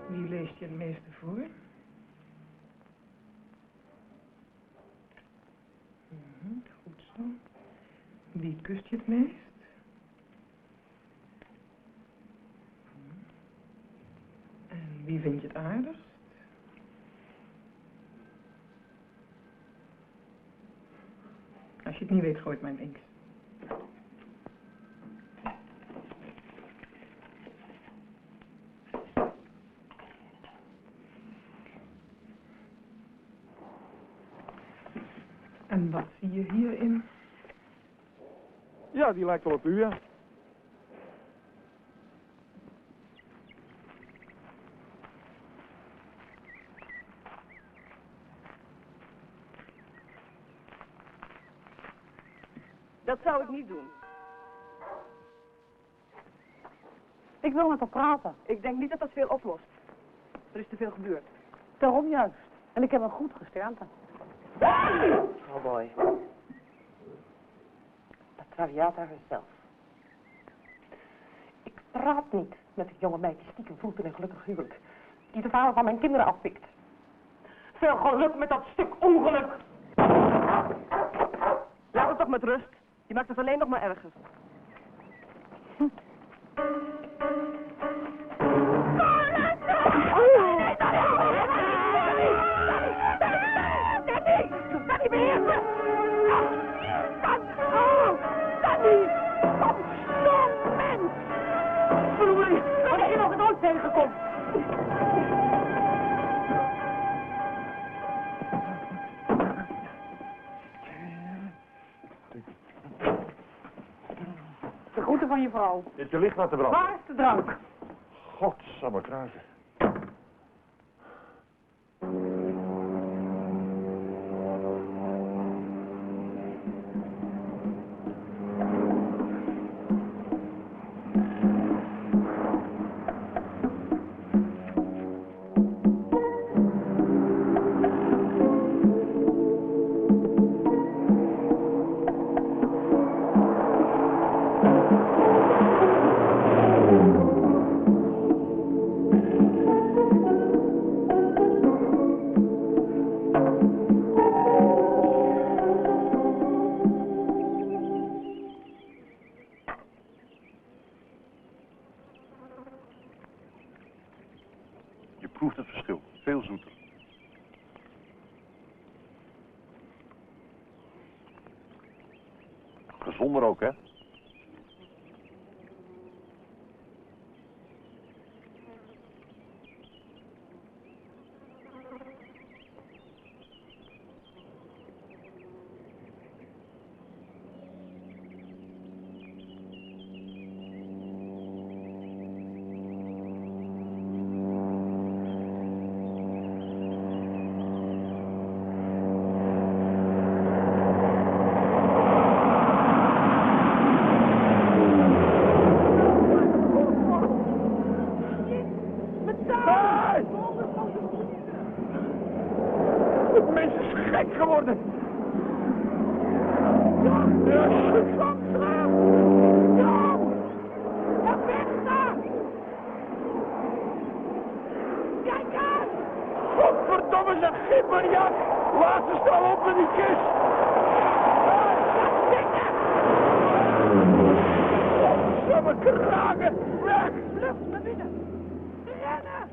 Speaker 4: Wie leest je het meeste voor? Goed zo. Wie kust je het meest? En wie vind je het aardigst? je het niet weet, gooit mijn links. En wat zie je hierin?
Speaker 5: Ja, die lijkt wel op u, ja.
Speaker 3: Dat zou ik niet doen. Ik wil met haar praten. Ik denk niet dat dat veel oplost. Er is te veel gebeurd. Daarom juist. En ik heb een goed gesternte.
Speaker 9: Oh boy. La Traviata herself.
Speaker 4: Ik praat niet met het jonge meisje stiekem voelt in een gelukkig huwelijk. Die de vader van mijn kinderen afpikt. Veel geluk met dat stuk ongeluk.
Speaker 3: Laat het toch met rust. Je maakt het alleen nog maar erger.
Speaker 4: De groeten van je vrouw.
Speaker 2: Je hebt je licht laten branden.
Speaker 4: Waar is de drank?
Speaker 2: Godsamme kruisen. Je proeft het verschil. Veel zoeter. Gezonder ook, hè?
Speaker 6: Godverdomme, zeg schipperjak! Laat ze snel op met die kist! Godsamme kragen! Weg! Vlucht naar binnen! Rennen!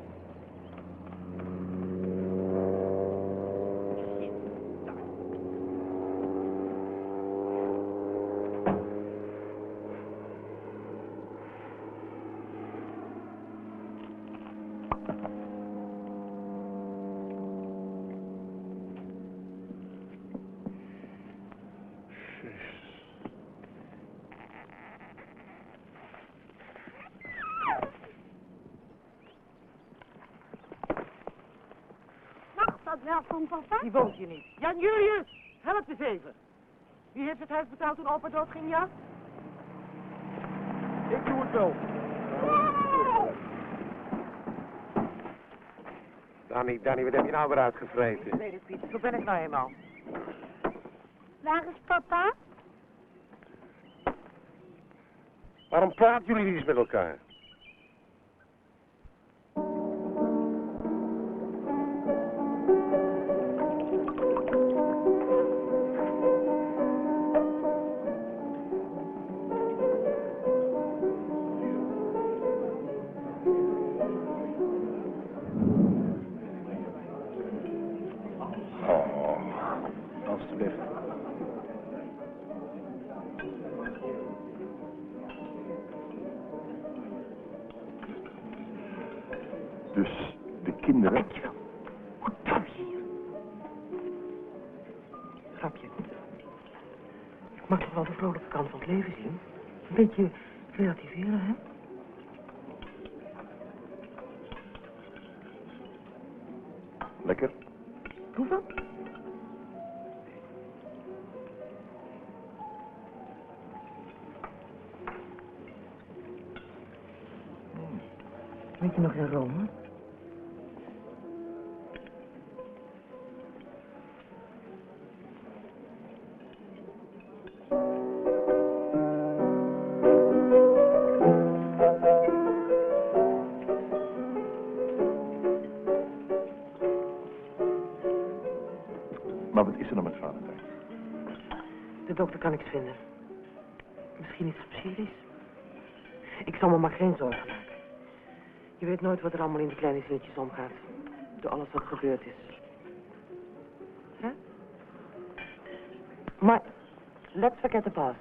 Speaker 8: Dat wel van papa?
Speaker 4: Die woont hier niet. Jan Julius, help eens even. Wie heeft het huis betaald toen opa doodging, ja?
Speaker 5: Ik doe het wel.
Speaker 6: Danny, wat heb je nou weer uitgevreten?
Speaker 4: Ik weet het, Piet. Zo ben ik nou eenmaal.
Speaker 8: Waar is papa?
Speaker 6: Waarom praten jullie niet eens met elkaar?
Speaker 2: Dus de kinderen...
Speaker 4: Dankjewel. Wat doe je hier? Grapje. Ik mag toch wel de vrolijke kant van het leven zien? Een beetje relativeren, hè?
Speaker 2: Lekker?
Speaker 4: Proef dat? Weet je nog in Rome?
Speaker 2: Maar wat is er dan met Valentijn?
Speaker 4: De dokter kan niks vinden. Misschien iets psychisch. Ik zal me maar geen zorgen maken. Je weet nooit wat er allemaal in de kleine zieltjes omgaat. Door alles wat gebeurd is. Hè? Maar, let's forget the past.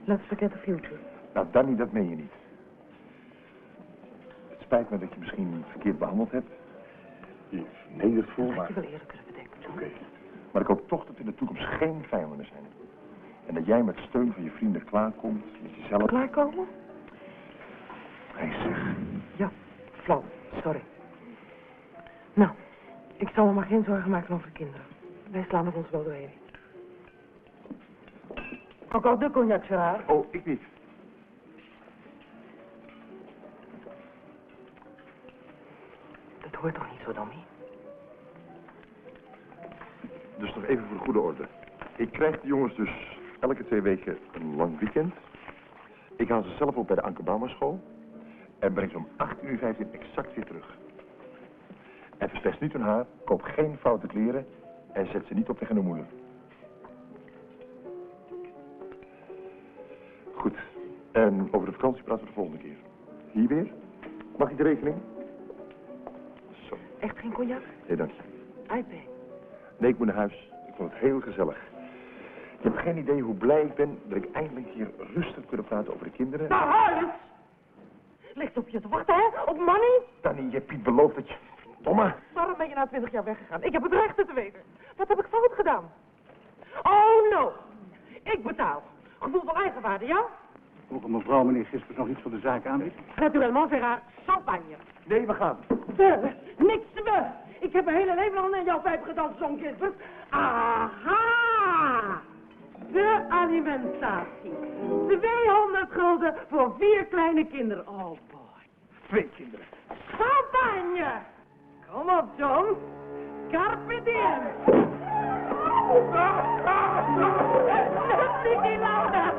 Speaker 4: Let's forget the future.
Speaker 2: Nou, Danny, dat meen je niet. Het spijt me dat je misschien verkeerd behandeld hebt. Je vernederd voelt, maar...
Speaker 4: Je wil eerlijk kunnen bedenken.
Speaker 2: Oké. Maar ik hoop toch dat in de toekomst geen vijanden zijn. En dat jij met steun van je vrienden klaarkomt met jezelf...
Speaker 4: Klaarkomen?
Speaker 2: Hij zegt...
Speaker 4: Ja, flauw. Sorry. Nou, ik zal me maar geen zorgen maken over de kinderen. Wij slaan er ons wel doorheen. Encore de cognac, Gerard.
Speaker 2: Oh, ik niet.
Speaker 4: Dat hoort toch niet zo, Dommy?
Speaker 2: Dus nog even voor de goede orde. Ik krijg de jongens dus elke 2 weken een lang weekend. Ik haal ze zelf op bij de Anker school. En breng ze om 18:15 exact weer terug. En verpest niet hun haar, koop geen foute kleren en zet ze niet op tegen de moeder. Goed. En over de vakantie praten we de volgende keer. Hier weer? Mag ik de rekening? Zo.
Speaker 4: Echt geen cognac?
Speaker 2: Nee, dank je.
Speaker 4: iPad.
Speaker 2: Nee, ik moet naar huis. Ik vond het heel gezellig. Je hebt geen idee hoe blij ik ben dat ik eindelijk hier rustig kunnen praten over de kinderen.
Speaker 4: Naar huis! Ligt op je te wachten, hè? Op money?
Speaker 2: Danny, je hebt Piet beloofd dat je... Domme!
Speaker 4: Waarom ben je na 20 jaar weggegaan? Ik heb het recht te weten. Wat heb ik fout gedaan? Oh, no. Ik betaal. Gevoel van eigenwaarde, ja?
Speaker 10: Vroeg mevrouw meneer Gispers nog iets van de zaak aanbiedt?
Speaker 4: Naturellement, Gerard. Champagne.
Speaker 2: Nee, we gaan.
Speaker 4: Niks we. Ik heb mijn hele leven al in jouw pijp gedanst, zo'n Gispers. Aha! De alimentatie. 200 gulden voor 4 kleine kinderen. Oh, boy.
Speaker 2: 2 kinderen.
Speaker 4: Champagne! Kom op, John. Carpe diem. Niki Lauda.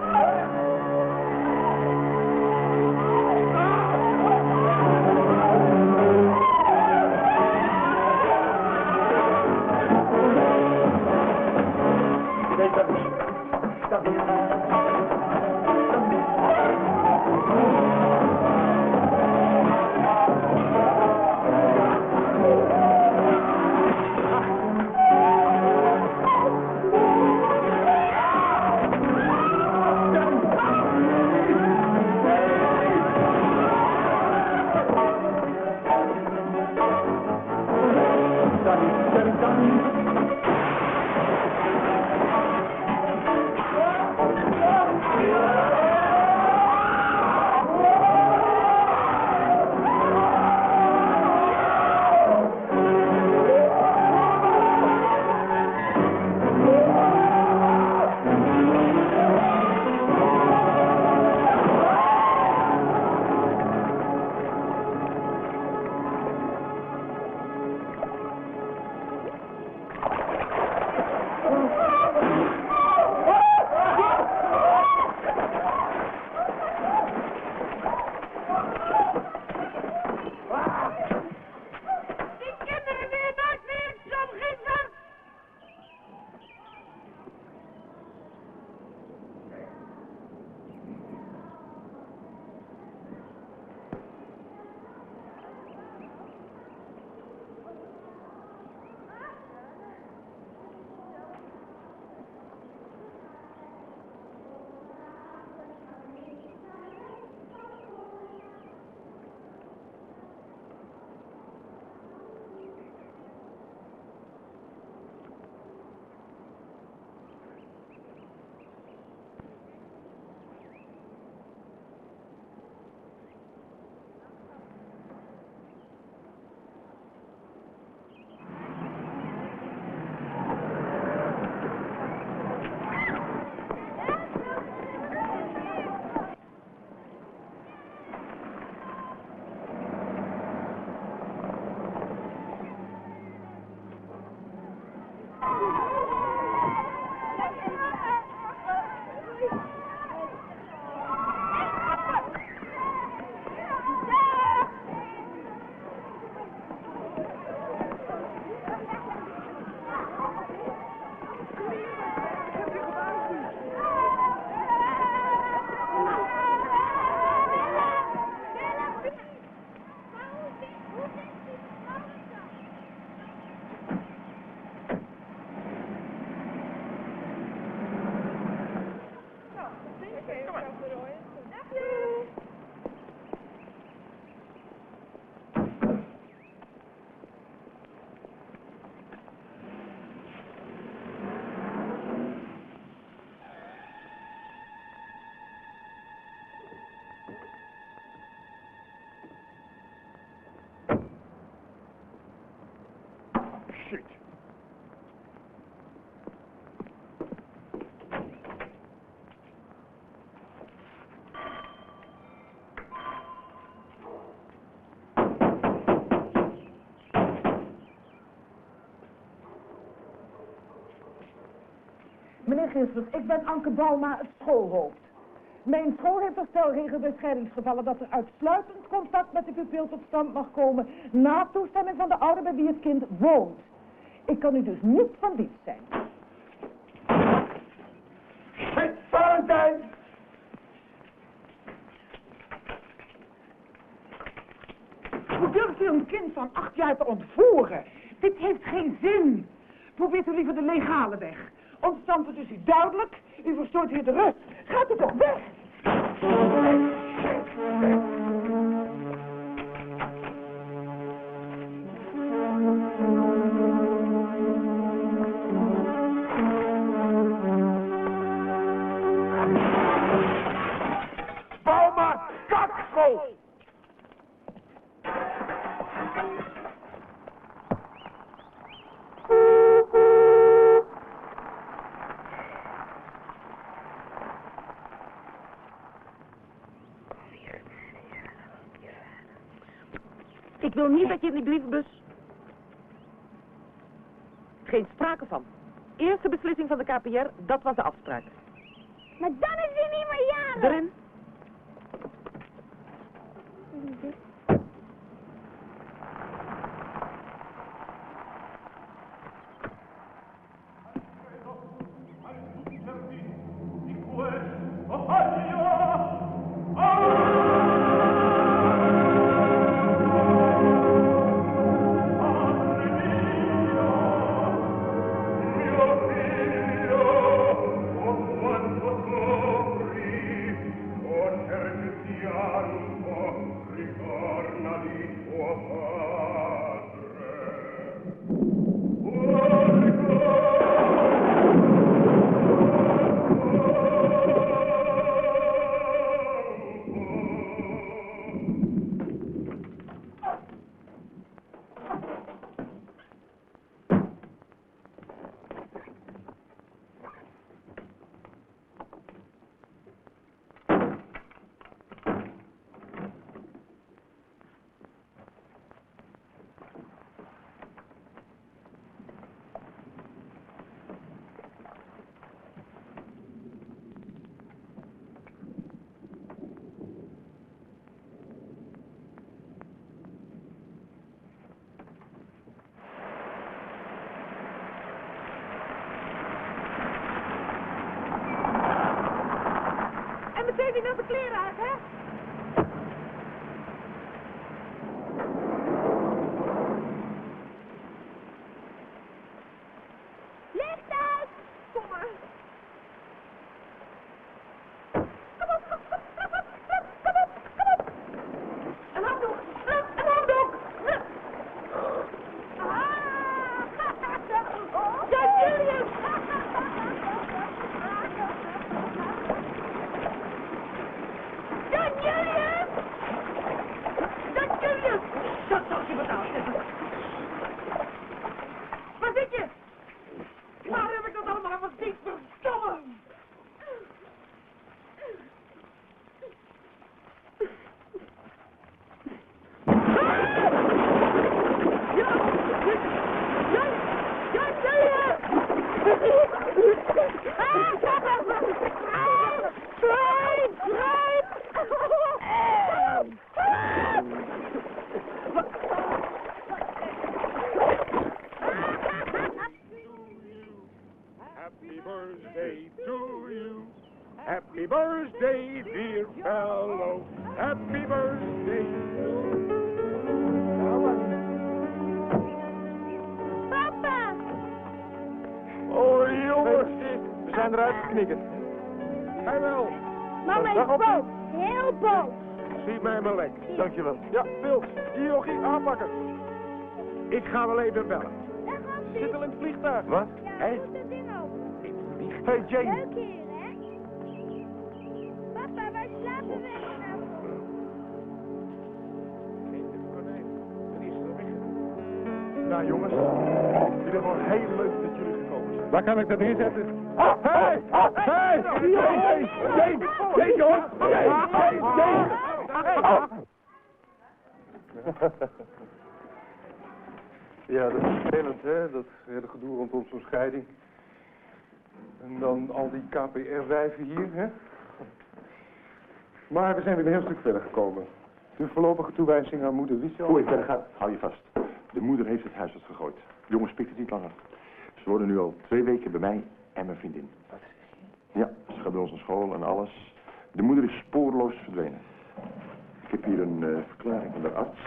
Speaker 3: Meneer Gisbert, ik ben Anke Bauma, het schoolhoofd. Mijn school heeft als stelregel bij scheidingsgevallen dat er uitsluitend contact met de pupil tot stand mag komen na toestemming van de ouder bij wie het kind woont. Ik kan u dus niet van dienst zijn.
Speaker 2: Shit, Valentijn!
Speaker 3: Hoe durft u een kind van 8 jaar te ontvoeren? Dit heeft geen zin. Probeert u liever de legale weg. Ons standpunt is u duidelijk. U verstoort hier de rust. Gaat u toch weg?
Speaker 2: Bauma, kakschool!
Speaker 4: Ik wil niet dat je in die brievenbus... Geen sprake van. Eerste beslissing van de KPR, dat was de afspraak.
Speaker 8: Maar dan is hij niet meer jarig.
Speaker 4: Erin.
Speaker 7: Meteen weer naar de kleren uit, hè?
Speaker 8: Licht uit!
Speaker 7: Kom maar. Een handdoek! Een handdoek! Ja, Julius! Waar zit je? Waar heb ik dat allemaal aan verdiend? Verdomme!
Speaker 6: Happy birthday to you. Happy birthday, dear fellow. Happy birthday.
Speaker 8: Papa!
Speaker 2: Oh jongens, we zijn eruit geknikkerd.
Speaker 6: Hij wel.
Speaker 8: Mama is
Speaker 2: Dag, Oppie.
Speaker 8: boos. Heel boos.
Speaker 6: Zie mij maar lek.
Speaker 2: Dankjewel. Ja, Pils, hier jochie, aanpakken.
Speaker 6: Ik ga wel even bellen.
Speaker 8: Dag, Oppie.
Speaker 2: Zit al in het vliegtuig. Wat?
Speaker 8: Ja,
Speaker 2: Hé?
Speaker 8: doe dat ding open.
Speaker 2: Hey Jane.
Speaker 8: Leuk hier, hè? Papa, waar slapen we nou?
Speaker 2: Nou jongens, in ieder geval heel leuk dat jullie gekomen zijn.
Speaker 6: Waar kan ik dat neerzetten?
Speaker 2: Hey! Hey! Hey! Jane, jongens! Jane!
Speaker 11: Ja, dat is vervelend, hè? Dat hele gedoe rondom zo'n scheiding.
Speaker 2: En dan al die KPR-wijven hier, hè? Maar we zijn weer een heel stuk verder gekomen. De voorlopige toewijzing aan moeder Wiesel.
Speaker 11: Voor je verder gaat, hou je vast. De moeder heeft het huisarts gegooid. De jongens pikt het niet langer. Ze worden nu al 2 weken bij mij en mijn vriendin.
Speaker 9: Wat zeg je?
Speaker 11: Ja, ze gaat bij ons naar school en alles. De moeder is spoorloos verdwenen. Ik heb hier een verklaring van de arts.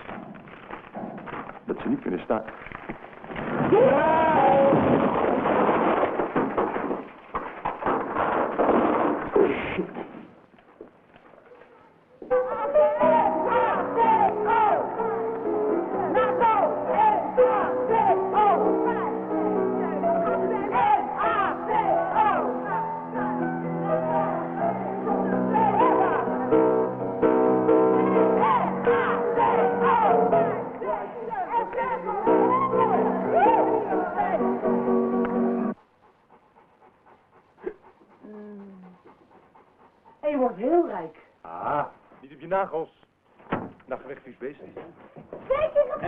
Speaker 11: Dat ze niet kunnen staan.
Speaker 3: En je wordt heel rijk.
Speaker 2: Ah, niet op je nagels. Nachtgewicht vies beest.
Speaker 8: Zeker goed.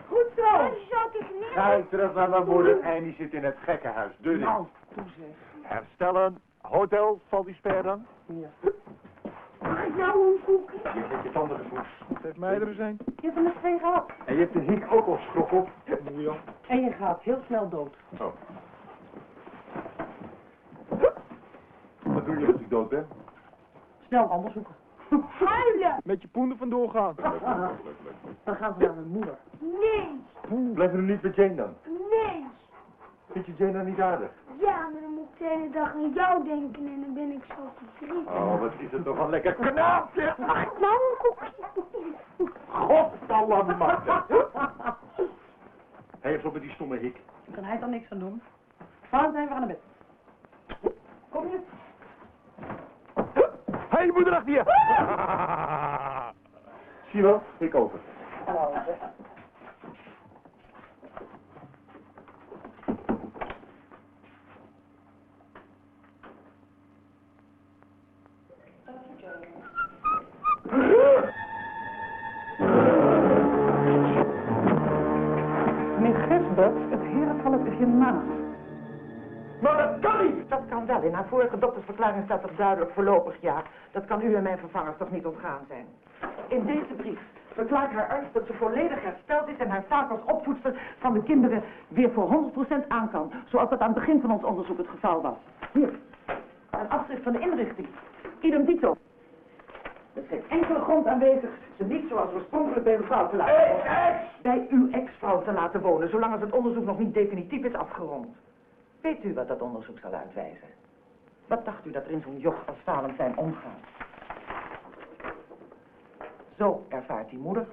Speaker 8: Goed zo. Je zou het niet
Speaker 2: Ga ik terug naar mijn moeder en die zit in het gekkenhuis. Deur dicht.
Speaker 3: Nou, toe zeg.
Speaker 2: Herstellen. Hotel, valt die sper dan?
Speaker 3: Ja.
Speaker 8: Mag ik nou een koekje?
Speaker 2: Je hebt je tanden gevoed.
Speaker 5: Het heeft mij er zijn.
Speaker 3: Je hebt er nog 2 gehad.
Speaker 2: En je hebt de hiek ook al schrok op.
Speaker 5: Ja.
Speaker 3: En je gaat heel snel dood.
Speaker 2: Oh. Wat doe je als ik dood ben?
Speaker 3: Snel anders zoeken.
Speaker 8: Huilen.
Speaker 5: Met je poen er vandoor gaan.
Speaker 3: Dan gaan ze naar mijn moeder.
Speaker 8: Nee.
Speaker 2: Blijf er niet met Jane dan.
Speaker 8: Nee.
Speaker 2: Vind je Jane dan niet aardig?
Speaker 8: Ja, maar dan moet ik de hele dag aan jou denken en dan ben ik zo verdrietig.
Speaker 2: Oh, wat is het toch een lekker knaapje.
Speaker 8: Mag ik nou een koekje?
Speaker 2: Godsallemachtig. Hij heeft op met die stomme hik.
Speaker 3: Kan hij dan niks aan doen? Valentijn, we gaan naar bed. Kom je?
Speaker 2: Hé, je moeder achter je. Zie je wel? Ik over.
Speaker 3: Hallo. Meneer Gisbert, het herenvalk is hiernaast.
Speaker 2: Maar dat kan niet!
Speaker 9: Dat kan wel. In haar vorige doktersverklaring staat er duidelijk voorlopig ja. Dat kan u en mijn vervangers toch niet ontgaan zijn. In deze brief verklaart haar arts dat ze volledig hersteld is en haar taak als opvoedster van de kinderen weer voor 100% aan kan. Zoals dat aan het begin van ons onderzoek het geval was. Hier, een afschrift van de inrichting. Idem dito. Er is geen enkele grond aanwezig ze niet zoals oorspronkelijk bij uw vrouw te laten wonen. Bij uw ex-vrouw te laten wonen, zolang als het onderzoek nog niet definitief is afgerond. Weet u wat dat onderzoek zal uitwijzen? Wat dacht u dat er in zo'n joch als Valentijn omgaat? Zo ervaart die moeder.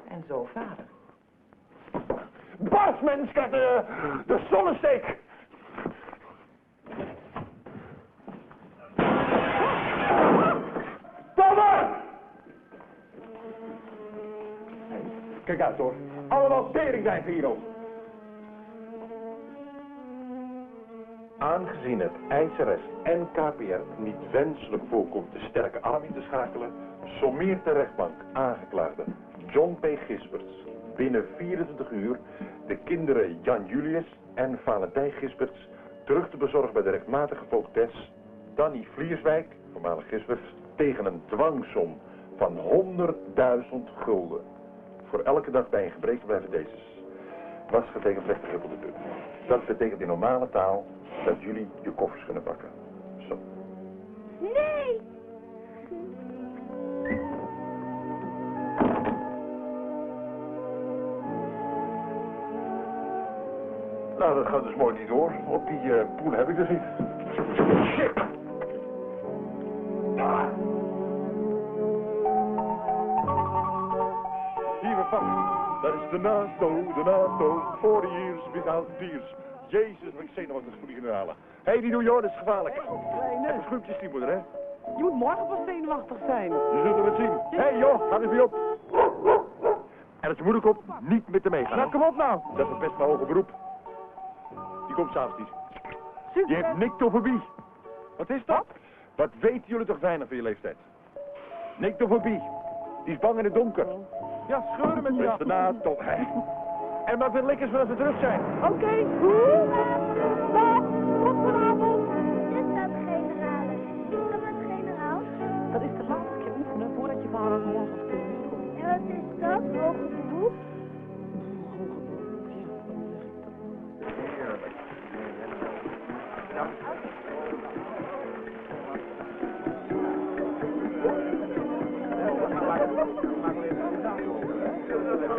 Speaker 9: En zo vader.
Speaker 2: Barsmens, krijgt de zonnesteek! Tomme! Kijk uit hoor. Allemaal teringwijven hier ook. Aangezien het IJzeres en KPR niet wenselijk voorkomt de sterke arm in te schakelen, sommeert de rechtbank aangeklaagde John P. Gisberts binnen 24 uur de kinderen Jan Julius en Valentijn Gisberts terug te bezorgen bij de rechtmatige voogdes Danny Vlierswijk, voormalig Gisberts, tegen een dwangsom van 100.000 gulden. Voor elke dag bij een gebrek te blijven deze. Was getekend rechtgehuppelde punt. Dat betekent in normale taal dat jullie je koffers kunnen pakken. Zo.
Speaker 8: Nee!
Speaker 2: Nou, dat gaat dus mooi niet door. Op die poen heb ik dus niet. Shit! Ah. Hier, mijn vast. Dat is de NATO, 40 years without tears. Jezus, wat ik zenuwachtig voor die generalen. Hé, die doe je hoor, dat is gevaarlijk. Even schroepjes, die moeder, hè?
Speaker 4: Je moet morgen pas zenuwachtig zijn.
Speaker 2: Je zult het zien. Hé, joh, ga er weer op. En als je moeder komt, niet met hem meegaan.
Speaker 5: Nou, kom op nou.
Speaker 2: Dat is best mijn hoge beroep. Die komt s'avonds niet. Die heeft nyctofobie.
Speaker 5: Wat is dat?
Speaker 2: Wat weten jullie toch weinig van je leeftijd? Nyctofobie. Die is bang in het donker.
Speaker 5: Ja, scheuren met
Speaker 2: Dat
Speaker 5: die
Speaker 2: is de NATO. En maar veel lekkers van als we terug zijn.
Speaker 3: Oké.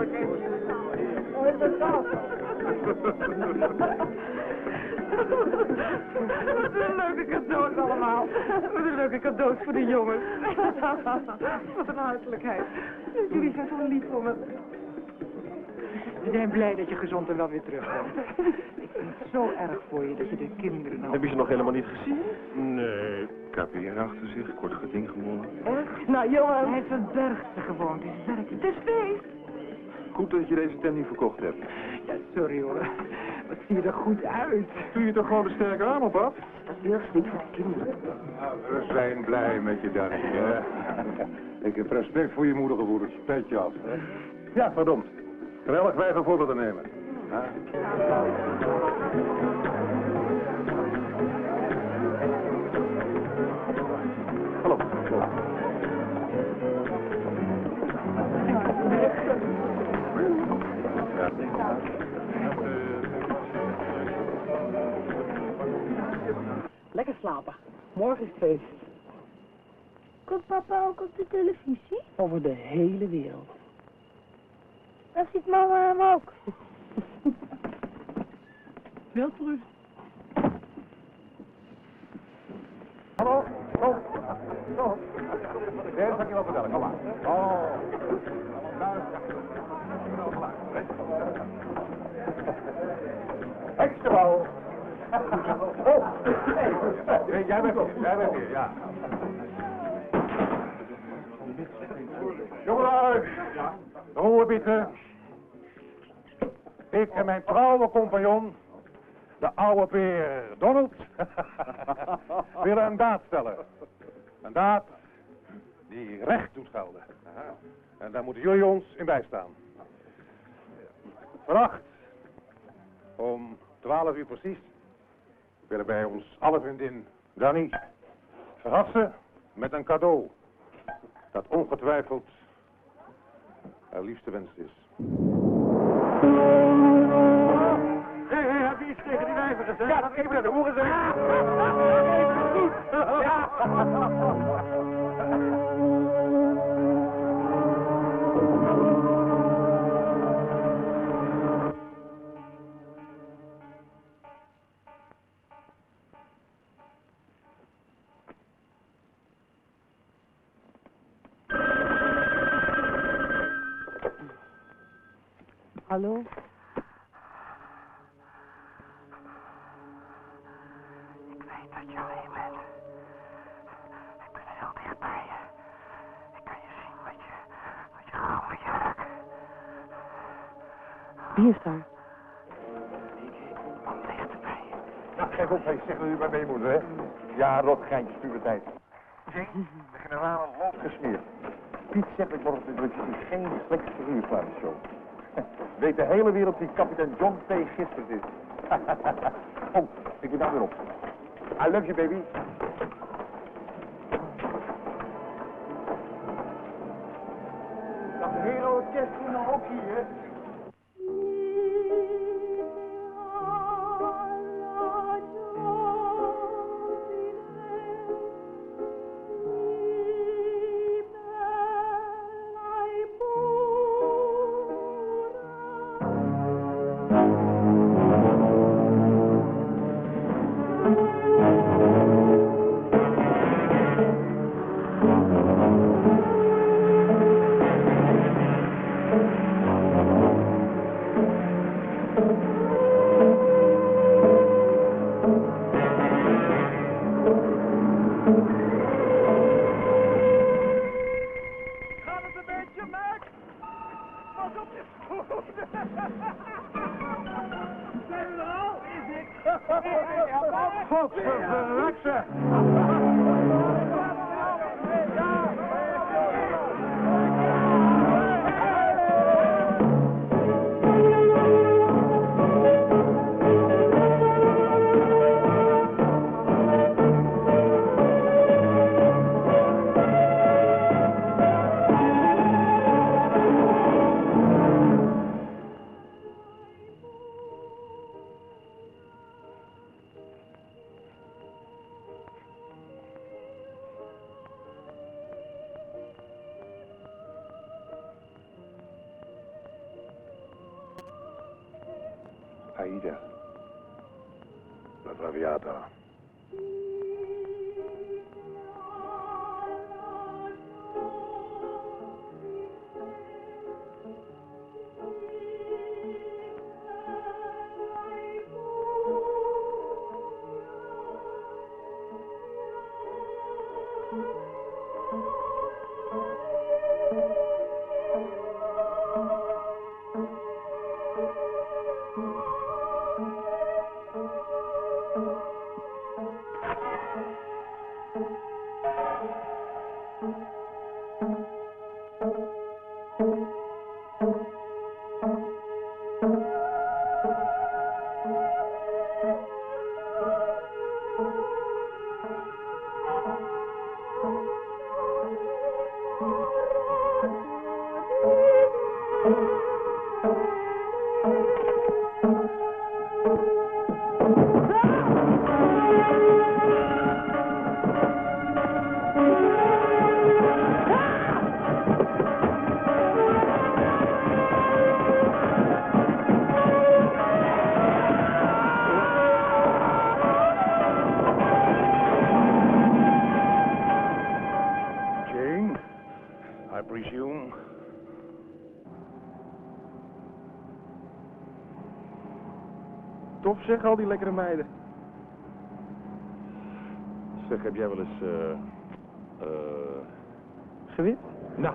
Speaker 4: Wat een leuke cadeaus allemaal. Wat een leuke cadeaus voor de jongens. Wat een hartelijkheid. Jullie zijn zo lief voor me.
Speaker 5: We zijn blij dat je gezond en wel weer terug bent. Ik vind het zo erg voor je dat je de kinderen nou...
Speaker 2: Heb je ze nog helemaal niet gezien?
Speaker 11: Nee, ik heb hier achter zich, kort geding gewonnen.
Speaker 4: Echt? Nou, jongen.
Speaker 5: Hij heeft een bergste gewoond, het is werkelijk.
Speaker 4: Het is feest.
Speaker 11: Goed dat je deze tent niet verkocht hebt.
Speaker 5: Ja, sorry hoor. Wat zie je er goed uit.
Speaker 11: Doe je toch gewoon de sterke arm op af?
Speaker 5: Dat wil niet voor de kinderen.
Speaker 11: We zijn blij met je, Danny. Ja. Ik heb respect voor je moedergevoelens. Petje af. Hè? Ja, verdomd. Geweldig wij een voorbeeld te nemen. Ja. Hallo.
Speaker 4: Lekker slapen. Morgen is het feest.
Speaker 8: Komt papa ook op de televisie?
Speaker 4: Over de hele wereld.
Speaker 8: Dan ziet mama hem ook.
Speaker 4: Welterust.
Speaker 11: Hallo. Kom. Kom. Deze zal ik je wel vertellen. Kom maar. Oh. Extra bal. Oh. Hey, jij bent hier, ja. Jongelui, roer bieten. Ik en mijn trouwe compagnon, de oude peer Donald, willen een daad stellen. Een daad die recht doet gelden. En daar moeten jullie ons in bijstaan. Vannacht, om 12 uur precies, willen wij ons alle vriendin Danny verrassen met een cadeau. Dat ongetwijfeld haar liefste wens is. Hé, heb je iets tegen die wijven gezegd? Ja, dat heb ik net de hoeren gezegd.
Speaker 4: Hallo?
Speaker 5: Ik weet dat je alleen bent. Ik ben heel dicht bij je. Ik kan je zien met je groene jurk.
Speaker 4: Wie is daar?
Speaker 5: Iemand dicht bij je.
Speaker 11: Ja, geef op, zeg dat u bij mee moet, hè? Ja, rot geintjes, puberteit. Zie, de generaal loopt gesmeerd. Piet zegt dat je geen slechte figuur van de show. Weet de hele wereld wie kapitein John P. Gispert is. Oh, ik moet nou weer op. I love you, baby. Dat hele orkest is nou ook hier, hè?
Speaker 6: Aida. La Traviata. I presume.
Speaker 11: Tof zeg, al die lekkere meiden.
Speaker 6: Zeg, heb jij wel eens,
Speaker 11: Gewit?
Speaker 6: nou,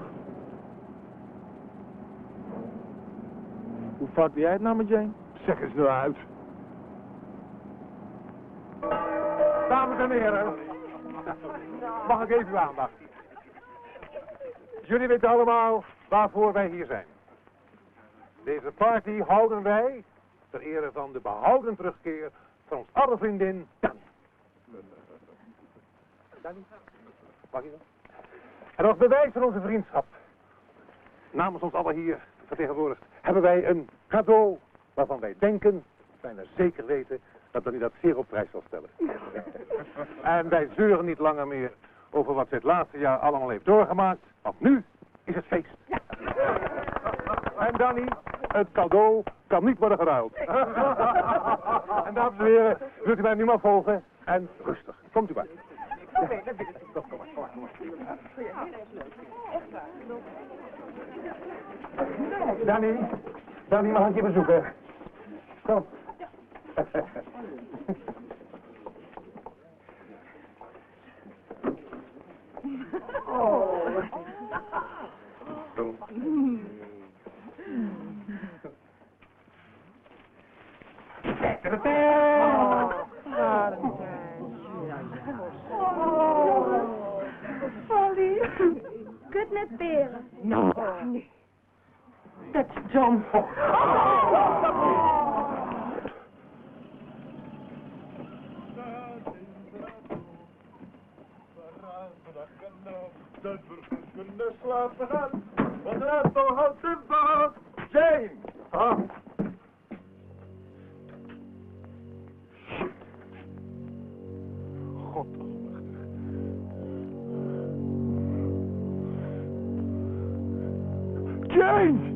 Speaker 11: Hoe vaak doe jij het nou met Jane?
Speaker 6: zeg eens nou uit. Dames en heren, mag ik even uw aandacht? Jullie weten allemaal waarvoor wij hier zijn. Deze party houden wij ter ere van de behouden terugkeer van ons oude vriendin Danny. Danny? Mag je dat? En als bewijs van onze vriendschap, namens ons allen hier vertegenwoordigd, hebben wij een cadeau waarvan wij denken, bijna zeker weten, dat Danny dat zeer op prijs zal stellen. En wij zeuren niet langer meer over wat ze het laatste jaar allemaal heeft doorgemaakt, want nu is het feest. Ja. En Danny, het cadeau kan niet worden geruild. En dames en heren, wilt u mij nu maar volgen? En rustig, komt u maar.
Speaker 7: Oké, dat wil ik. Kom maar.
Speaker 2: Danny, mag ik je bezoeken? Kom.
Speaker 7: Oh.
Speaker 2: Kom.
Speaker 8: Polly, kut met peren.
Speaker 4: Nou, that's John.
Speaker 11: Dat we kunnen slapen gaan, want het toch houdt de baas. Jane! Ah.
Speaker 6: God almachtig. Jane!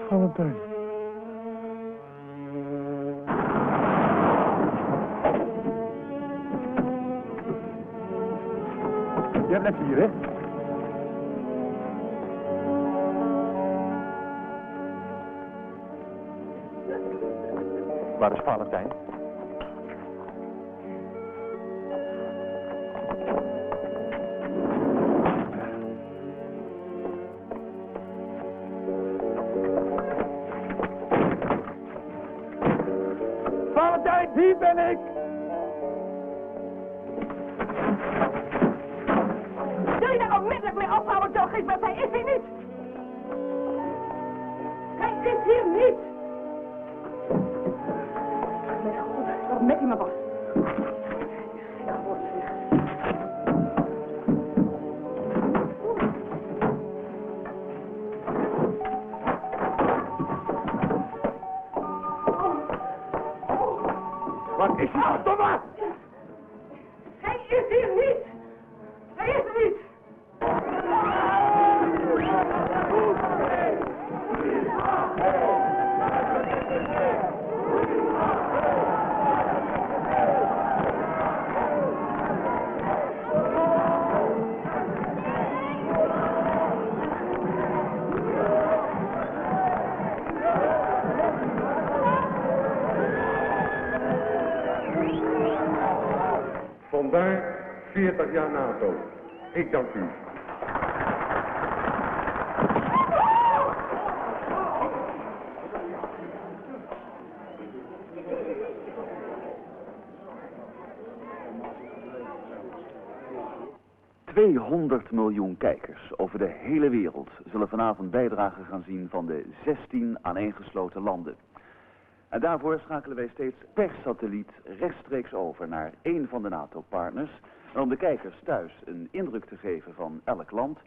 Speaker 11: Valentijn.
Speaker 6: Jij blijft hier, hè? Waar is Valentijn?
Speaker 11: Valentijn, hier ben ik!
Speaker 7: Wil je daar onmiddellijk mee ophouden, John Gisbert? Hij is hier niet! Hij is hier niet! Mijn god, wat met hij maar was.
Speaker 2: Wat is hij? Verdomme!
Speaker 7: Hij is hier niet! Hij is er niet!
Speaker 2: Vandaar 40 jaar NATO. Ik dank u.
Speaker 12: $200 miljoen kijkers over de hele wereld zullen vanavond bijdragen gaan zien van de 16 aaneengesloten landen. En daarvoor schakelen wij steeds per satelliet rechtstreeks over naar één van de NATO-partners. En om de kijkers thuis een indruk te geven van elk land,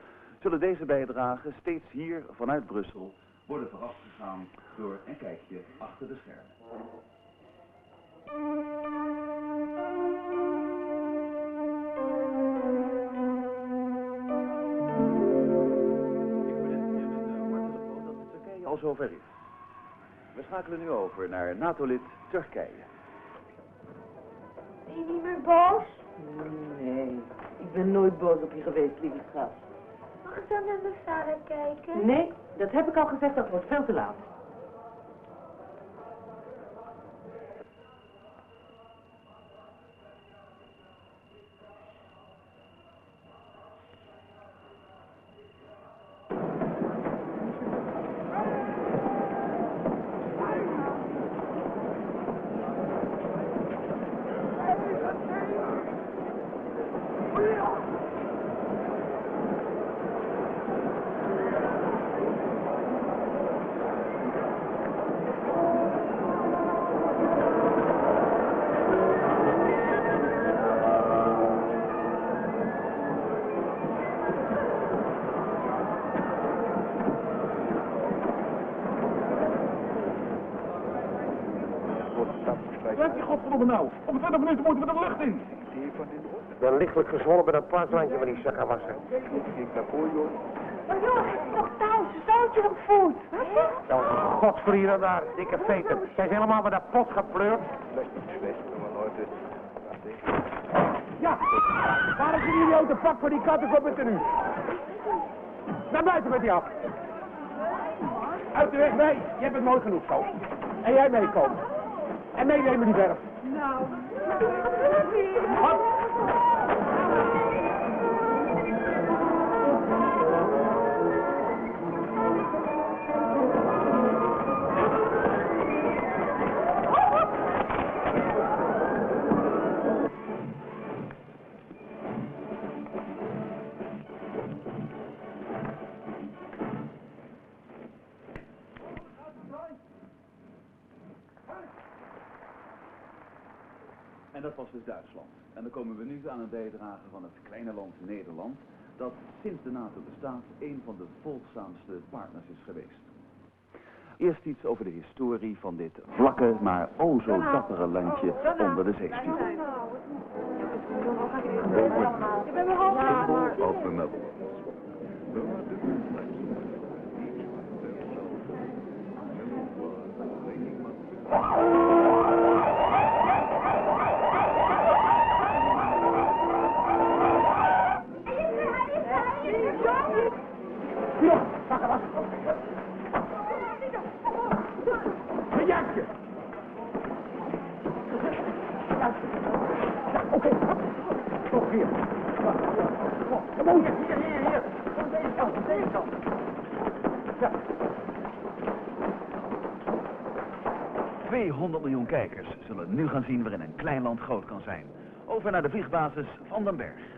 Speaker 12: zullen deze bijdragen steeds hier vanuit Brussel worden voorafgegaan door een kijkje achter de schermen. Al zover is. We schakelen nu over naar NATO-lid Turkije.
Speaker 8: Ben je niet meer boos?
Speaker 4: Nee, ik ben nooit boos op je geweest, lieve schat.
Speaker 8: Mag ik dan naar mijn vader kijken?
Speaker 4: Nee, dat heb ik al gezegd, dat wordt veel te laat.
Speaker 2: Laat je godverdomme nou. Om 20 minuten moeten we de lucht in.
Speaker 6: Ik ben lichtelijk gezwollen met een plaatslandje van die zakkenwassen.
Speaker 8: Maar joh, hij is nog thuis. Stoot je op voet. Wat is het?
Speaker 6: Nou, godverdienen daar, dikke veten. Zijn ze helemaal met dat pot gepleurd?
Speaker 2: Ja, waar is die idiote pak voor die kattenkop met de nu? Naar buiten met die af. Uit de weg, nee. Je hebt het mooi genoeg zo. En jij meekomen. En meenemen die verf.
Speaker 7: Nou,
Speaker 2: Wat?
Speaker 12: En dat was dus Duitsland. En dan komen we nu aan het bijdragen van het kleine land Nederland, dat sinds de NATO bestaat een van de volgzaamste partners is geweest. Eerst iets over de historie van dit vlakke, maar o zo dappere landje onder de zeespiegel. Symbol of remembrance.
Speaker 2: Een jakje. Oké. Toch hier. Kom op. Hier. Van deze kant. Ja.
Speaker 12: 200 miljoen kijkers zullen nu gaan zien waarin een klein land groot kan zijn. Over naar de vliegbasis van den Berg.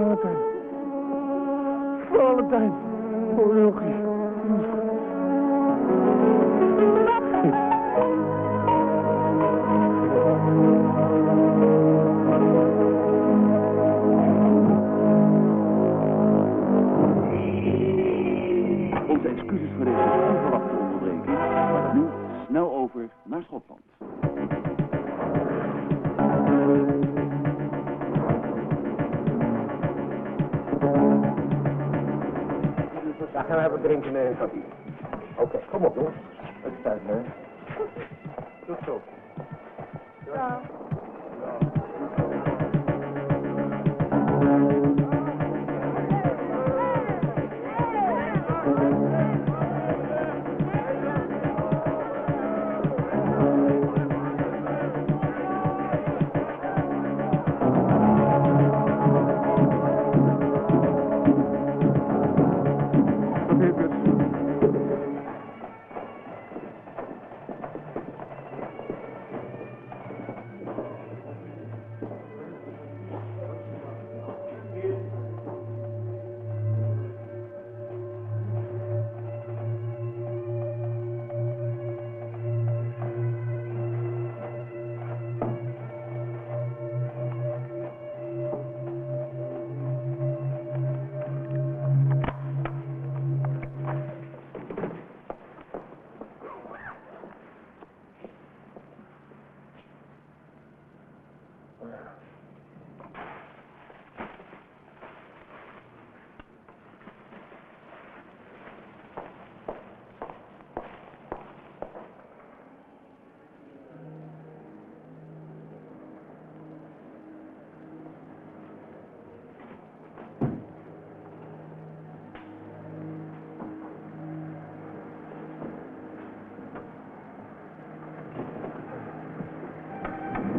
Speaker 6: Valentijn. Valentijn. Oh, Wilkie.
Speaker 12: Onze excuses voor deze onverwachte onderbreking, maar dan nu snel over naar Schotland.
Speaker 2: Ja, gaan we even drinken en koffie. Oké, kom op jongens. Het is tijd, hè. Tot zo.
Speaker 3: Ja.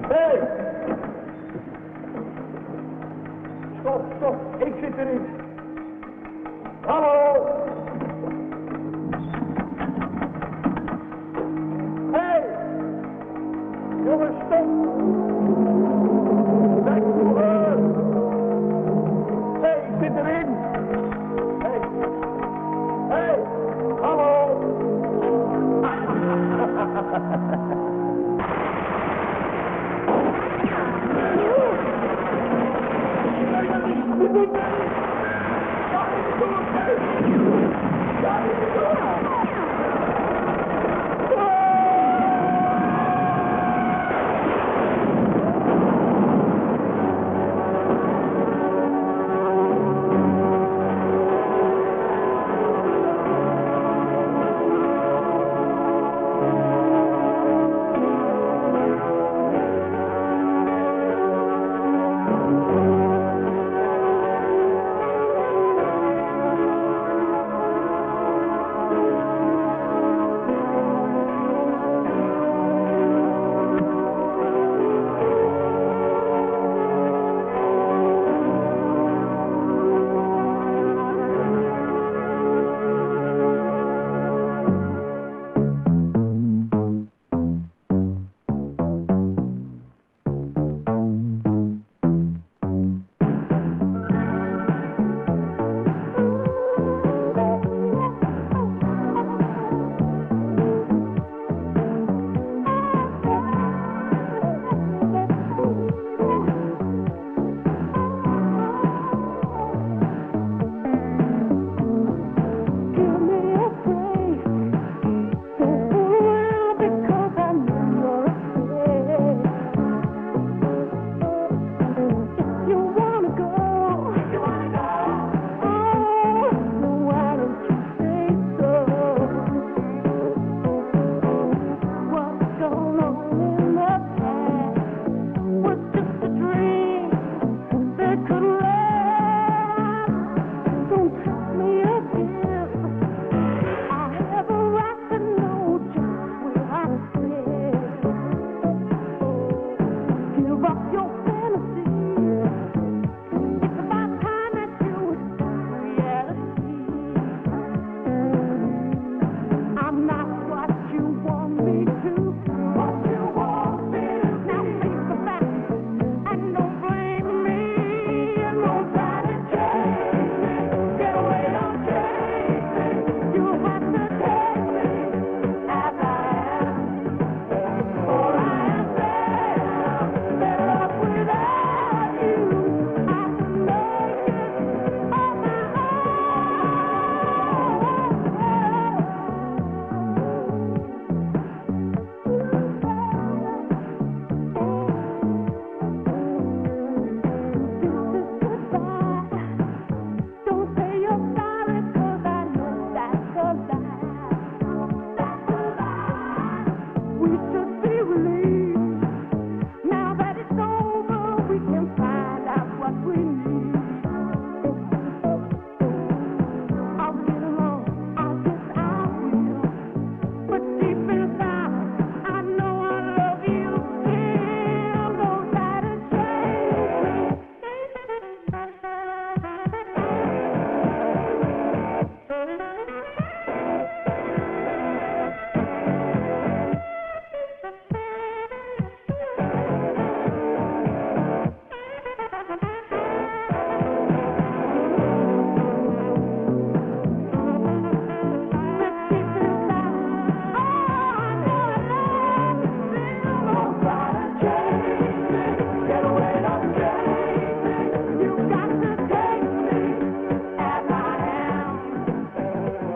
Speaker 2: Hey! Stop, ik zit erin. Hallo! Hey! Jongens, stop! Kijk voor! Hey, ik zit erin! Hey! Hey! Hallo!
Speaker 3: Give up your